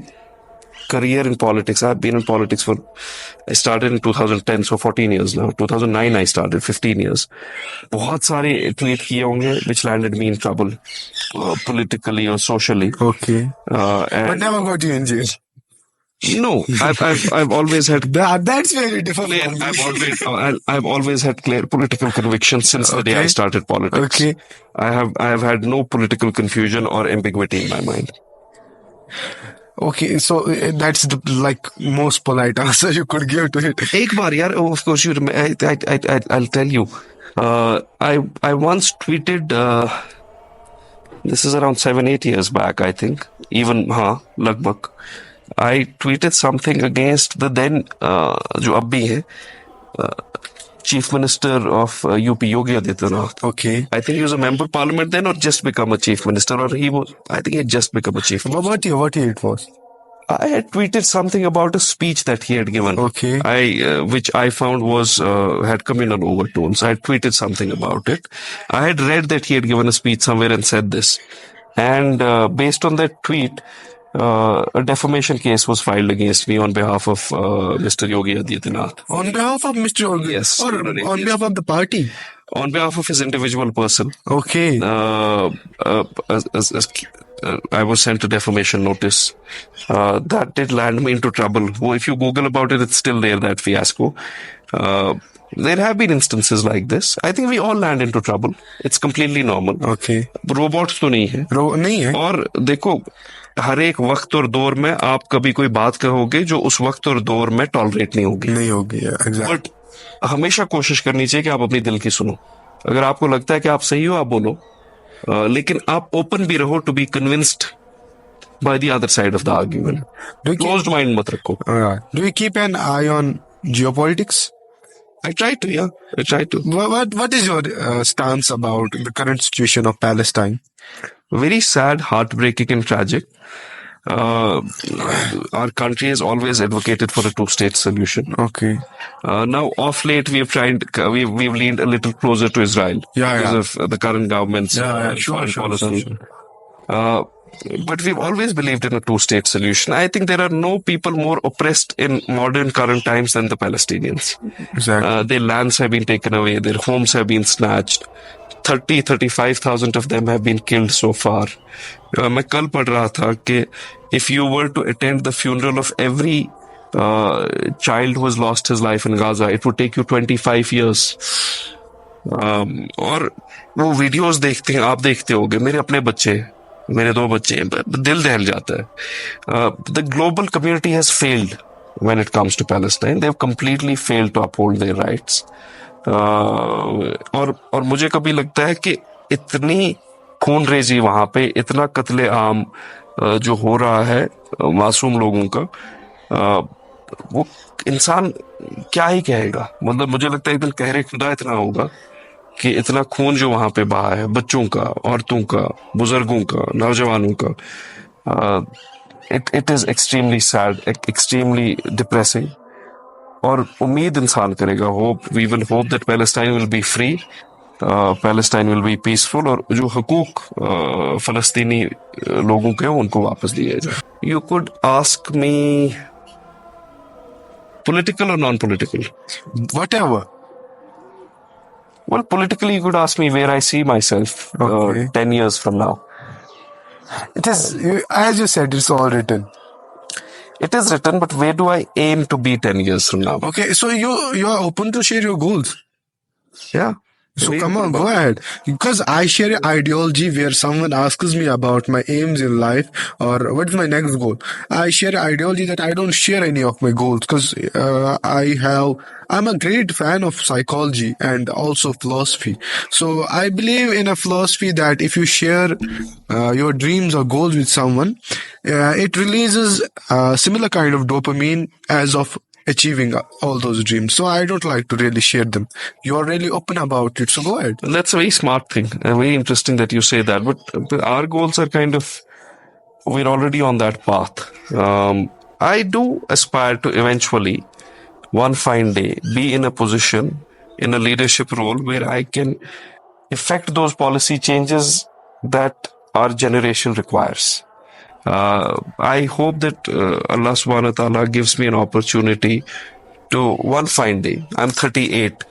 Speaker 2: career in politics. I've been in politics I started in 2010, so 14 years now. 2009 I started, 15 years. बहुत सारे tweet किए होंगे which landed me in trouble, politically or socially.
Speaker 6: Okay. But
Speaker 2: And
Speaker 6: never got you in jail.
Speaker 2: no, I've always had
Speaker 6: That's very different.
Speaker 2: I've always had clear political conviction since the day I
Speaker 6: Okay.
Speaker 2: started politics.
Speaker 6: Okay.
Speaker 2: I have had no political confusion or ambiguity in my mind.
Speaker 6: Okay, so that's the most polite answer you could give to it.
Speaker 2: एक बार यार, of course you I'll tell you. I once tweeted. This is around 7-8 years back, I think. Even लगभग. I tweeted something against the then जो अब भी है Chief Minister of UP, Yogi Adityanath.
Speaker 6: Okay.
Speaker 2: I think he was a member of parliament then, or just become a chief minister, or I think he had just become a chief minister.
Speaker 6: What year it was?
Speaker 2: I had tweeted something about a speech that he had given.
Speaker 6: Okay.
Speaker 2: Which I found was had communal overtones. I had tweeted something about it. I had read that he had given a speech somewhere and said this, and based on that tweet, a defamation case was filed against me on behalf of Mr. Yogi Adityanath.
Speaker 6: On behalf of Mr. Yogi?
Speaker 2: Yes.
Speaker 6: Or on behalf of the party?
Speaker 2: On behalf of his individual person.
Speaker 6: Okay.
Speaker 2: I was sent a defamation notice. That did land me into trouble. Well, if you Google about it, it's still there, that fiasco. There have been instances like this. I think we all land into trouble. It's completely normal.
Speaker 6: Okay.
Speaker 2: Robots तो नहीं है.
Speaker 6: नहीं है.
Speaker 2: और देखो, हर एक वक्त और दौर में आप कभी कोई बात कहोगे जो उस वक्त और दौर में टॉलरेट नहीं होगी.
Speaker 6: नहीं होगी, exactly.
Speaker 2: बट हमेशा कोशिश करनी चाहिए कि आप अपनी दिल की सुनो. अगर आपको लगता है कि आप सही हो, आप बोलो. लेकिन आप ओपन भी रहो to be convinced by the other side of the argument. Closed mind मत रखो.
Speaker 6: Do you keep an eye on geopolitics?
Speaker 2: I try to, yeah. I try to.
Speaker 6: What is your stance about the current situation of Palestine?
Speaker 2: Very sad, heartbreaking, and tragic. Our country has always advocated for a two-state solution.
Speaker 6: Okay.
Speaker 2: Now, off late, we've leaned a little closer to Israel because of the current government's foreign policy. But we've always believed in a two-state solution. I think there are no people more oppressed in modern current times than the Palestinians.
Speaker 6: Exactly.
Speaker 2: Their lands have been taken away. Their homes have been snatched. 35,000 of them have been killed so far. मैं कल पढ़ रहा था कि if you were to attend the funeral of every child who has lost his life in Gaza, it would take you 25 years. और वो videos देखते हैं, आप देखते होगे. मेरे अपने बच्चे, मेरे 2 बच्चे, दिल दहल जाता है. The global community has failed when it comes to Palestine. They've completely failed to uphold their rights. और मुझे कभी लगता है कि इतनी खून रेजी वहां पे, इतना कत्ले आम जो हो रहा है मासूम लोगों का, वो इंसान क्या ही कहेगा. मतलब मुझे लगता है एक दिन कहरे खुदा इतना होगा कि इतना खून जो वहां पे बहा है, बच्चों का, औरतों का, बुजुर्गों का, नौजवानों का, it is extremely sad, extremely depressing. और उम्मीद इंसान करेगा, we will hope that Palestine will be free, Palestine will be peaceful, और जो हकूक फलस्तीनी लोगों के उनको वापस दिए जाए. You could ask me political or non-political?
Speaker 6: Whatever.
Speaker 2: Well, politically, you could ask me where I see myself 10 years from now.
Speaker 6: It is, as you said, it's all written.
Speaker 2: It is written, but where do I aim to be 10 years from now?
Speaker 6: Okay, so you are open to share your goals.
Speaker 2: Yeah.
Speaker 6: So
Speaker 2: नहीं
Speaker 6: come on,
Speaker 2: open
Speaker 6: go
Speaker 2: about-
Speaker 6: ahead. Because I share an ideology where someone asks me about my aims in life or what's my next goal. I share an ideology that I don't share any of my goals because I'm a great fan of psychology and also philosophy. So I believe in a philosophy that if you share your dreams or goals with someone, it releases a similar kind of dopamine as of achieving all those dreams. So I don't like to really share them. You're really open about it, so go ahead.
Speaker 2: That's a very smart thing. Very interesting that you say that. But our goals are kind of, we're already on that path. I do aspire to eventually, one fine day, be in a position, in a leadership role where I can effect those policy changes that our generation requires. I hope that Allah subhanahu wa ta'ala gives me an opportunity to one fine day, I'm 38,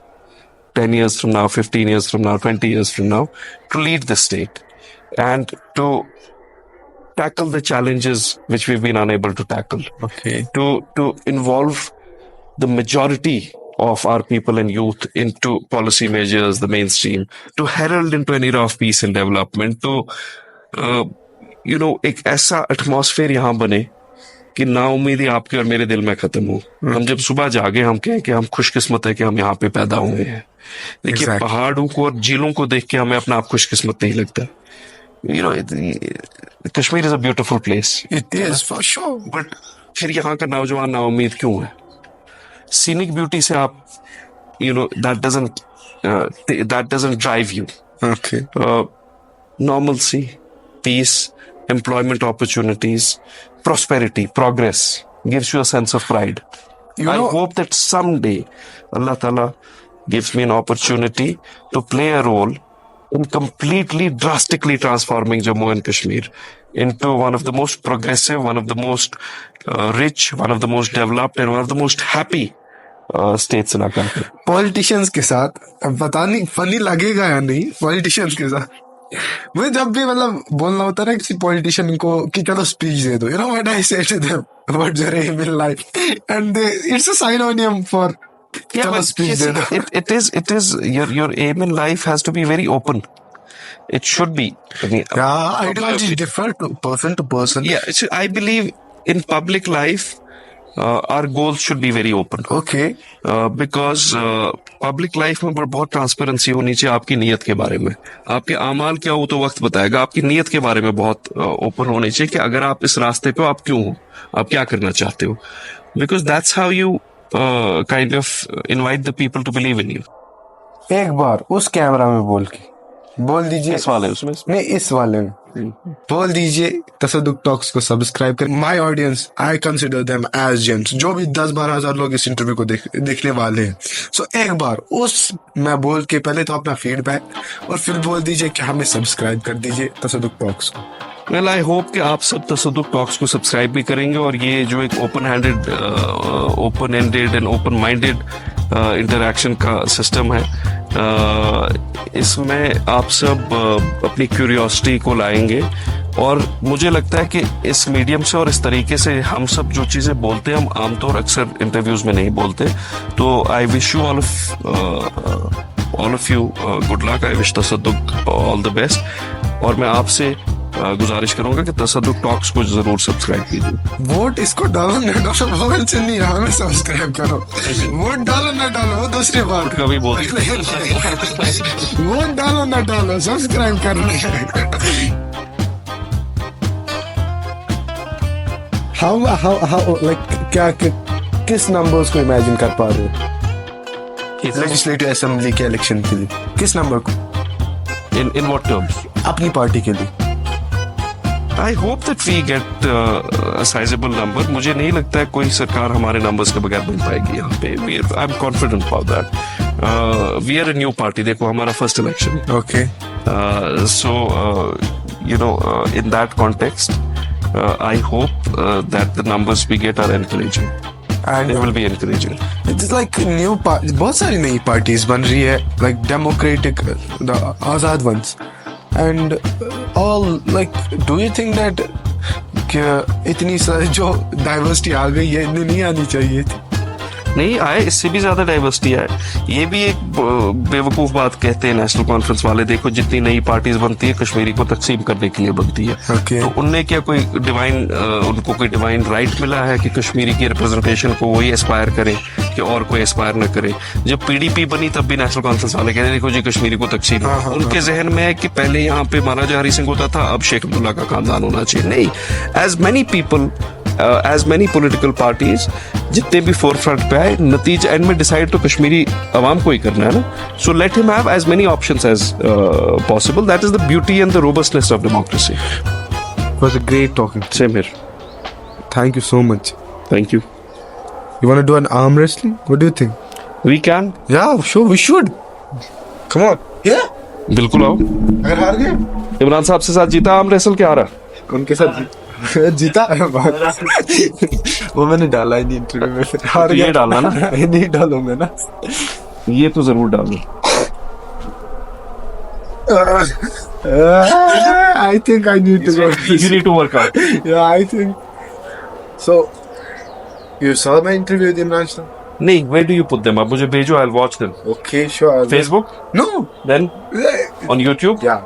Speaker 2: 10 years from now, 15 years from now, 20 years from now, to lead the state and to tackle the challenges which we've been unable to tackle.
Speaker 6: Okay.
Speaker 2: To involve the majority of our people and youth into policy measures, the mainstream, to herald into an era of peace and development, to एक ऐसा atmosphere यहाँ बने कि ना उम्मीदी आपके और मेरे दिल में खत्म हो। हम जब सुबह जागे हम कहें कि हम खुशकिस्मत है कि हम यहाँ पे पैदा हुए हैं। देखिए
Speaker 6: Exactly.
Speaker 2: पहाड़ों को और झीलों को देख के हमें अपना आप खुशकिस्मत नहीं लगता। Kashmir is a beautiful place,
Speaker 6: It is for sure.
Speaker 2: But फिर यहाँ का नौजवान ना उम्मीद क्यों है? सीनिक ब्यूटी से आप that doesn't drive you.
Speaker 6: Okay.
Speaker 2: Normalcy, peace, employment opportunities, prosperity, progress gives you a sense of pride. I hope that someday Allah Ta'ala gives me an opportunity to play a role in completely, drastically transforming Jammu and Kashmir into one of the most progressive, one of the most rich, one of the most developed, and one of the most happy states in our country.
Speaker 6: Politicians के साथ अब पता नहीं funny लगेगा या नहीं, politicians के साथ मुझे जब भी मतलब बोलना होता है ना किसी पॉलिटिशियन को कि चलो स्पीच दे दो, what I say to them what's your aim in life and it's a synonym for चलो स्पीच दे दो.
Speaker 2: it is your aim in life has to be very open. It should be.
Speaker 6: Ideologies differ to person.
Speaker 2: Yeah, I believe in public life, our goals should be very open.
Speaker 6: Okay.
Speaker 2: Because public life में बहुत transparency होनी चाहिए आपकी नीयत के बारे में. आपके आमाल क्या हो तो वक्त बताएगा. आपकी नीयत के बारे में बहुत ओपन होने चाहिए कि अगर आप इस रास्ते पे हो आप क्यों हो, आप क्या करना चाहते हो. Because that's how you kind of invite the people to believe in you.
Speaker 6: एक बार उस कैमरा में बोल दीजिए.
Speaker 2: इस वाले उसमें
Speaker 6: नहीं, इस वाले में बोल दीजिए तसद्दुक टॉक्स को सब्सक्राइब कर. My audience, I consider them as gents. जो भी 10-12 हजार लोग इस इंटरव्यू को देखने वाले हैं, सो एक बार उस मैं बोल के पहले तो अपना फीडबैक और फिर बोल दीजिए कि हमें सब्सक्राइब कर दीजिए तसद्दुक टॉक्स को.
Speaker 2: Well, I hope कि आप सब तसद्दुक टॉक्स को सब्सक्राइब भी करेंगे और ये जो एक open ended and open minded interaction का सिस्टम है, इसमें आप सब अपनी क्यूरियोसिटी को लाएंगे और मुझे लगता है कि इस मीडियम से और इस तरीके से हम सब जो चीज़ें बोलते हैं हम आमतौर अक्सर इंटरव्यूज में नहीं बोलते. तो I wish you all of you good luck. I wish Tasadduq all the best और मैं आपसे गुजारिश करूंगा कि तसद्दुक टॉक्स को जरूर सब्सक्राइब कीजिए.
Speaker 6: वोट इसको डालो न डालो मोबाइल से नहीं, हमें सब्सक्राइब करो. वोट डालो न डालो दूसरी बात.
Speaker 2: कभी बोल
Speaker 6: वोट डालो न डालो सब्सक्राइब करना. हाउ लाइक क्या किस नंबर्स को इमेजिन कर पा रहे हो लेजिस्लेटिव असेंबली के इलेक्शन के लिए? किस नंबर को?
Speaker 2: In what terms?
Speaker 6: अपनी पार्टी के लिए.
Speaker 2: I hope that we get a sizable number. मुझे नहीं लगता है कोई सरकार हमारे numbers के बगैर बन पाएगी यहाँ पे. I'm confident about that. We are a new party. देखो हमारा first election.
Speaker 6: Okay.
Speaker 2: So in that context, I hope that the numbers we get are encouraging.
Speaker 6: And
Speaker 2: They will be encouraging.
Speaker 6: it's like new बहुत सारी नई parties बन रही है, like democratic, the Azad ones. And all like, do you think that कि इतनी सारी जो डाइवर्सिटी आ गई है इतनी नहीं आनी चाहिए थी?
Speaker 2: नहीं आए, इससे भी ज्यादा डाइवर्सिटी आए। ये भी एक बेवकूफ बात कहते हैं नेशनल कॉन्फ्रेंस वाले, देखो जितनी नई पार्टीज बनती है कश्मीरी को तकसीम करने के लिए बनती है।
Speaker 6: Okay.
Speaker 2: तो उनने क्या कोई उनको कोई डिवाइन राइट मिला है कि कश्मीरी की रिप्रेजेंटेशन को वही एस्पायर करे कि और कोई एस्पायर न करे? जब पीडीपी बनी तब भी नेशनल कॉन्फ्रेंस वाले कहते देखो जी कश्मीरी को तकसीम, उनके जहन में है कि पहले यहाँ पे महाराजा हरि सिंह होता था, अब शेख अब्दुल्ला का खानदान होना चाहिए। नहीं, as many people, as many political parties जितने भी फोर फ्रंट पे आए, नतीजा एंड में डिसाइड तो कश्मीरी अवाम को ही करना है ना। So let him have as many options as possible. That is the beauty and the robustness of democracy.
Speaker 6: It was a great talking.
Speaker 2: Same here,
Speaker 6: Thank you so much.
Speaker 2: Thank you.
Speaker 6: You want to do an arm wrestling? What do you think?
Speaker 2: We can,
Speaker 6: Yeah, sure, we should. Come on. Yeah.
Speaker 2: बिल्कुल आओ।
Speaker 6: अगर हार गए
Speaker 2: इमरान साहब से साथ जीता आम रेसल क्या आ रहा?
Speaker 6: उनके साथ जीता वो मैंने डाला ही नहीं इंटरव्यू में, फिर हार
Speaker 2: तो ये
Speaker 6: गया।
Speaker 2: डालना ना।
Speaker 6: नहीं डालूंगा ना।
Speaker 2: ये तो जरूर डालो।
Speaker 6: I think I need to go.
Speaker 2: You need to work out.
Speaker 6: Yeah, I think. So, you saw my interview with Imran Shah?
Speaker 2: नहीं, where do you put them? आप मुझे भेजो, I'll watch them.
Speaker 6: Okay, sure.
Speaker 2: Facebook?
Speaker 6: No.
Speaker 2: Then on YouTube?
Speaker 6: Yeah.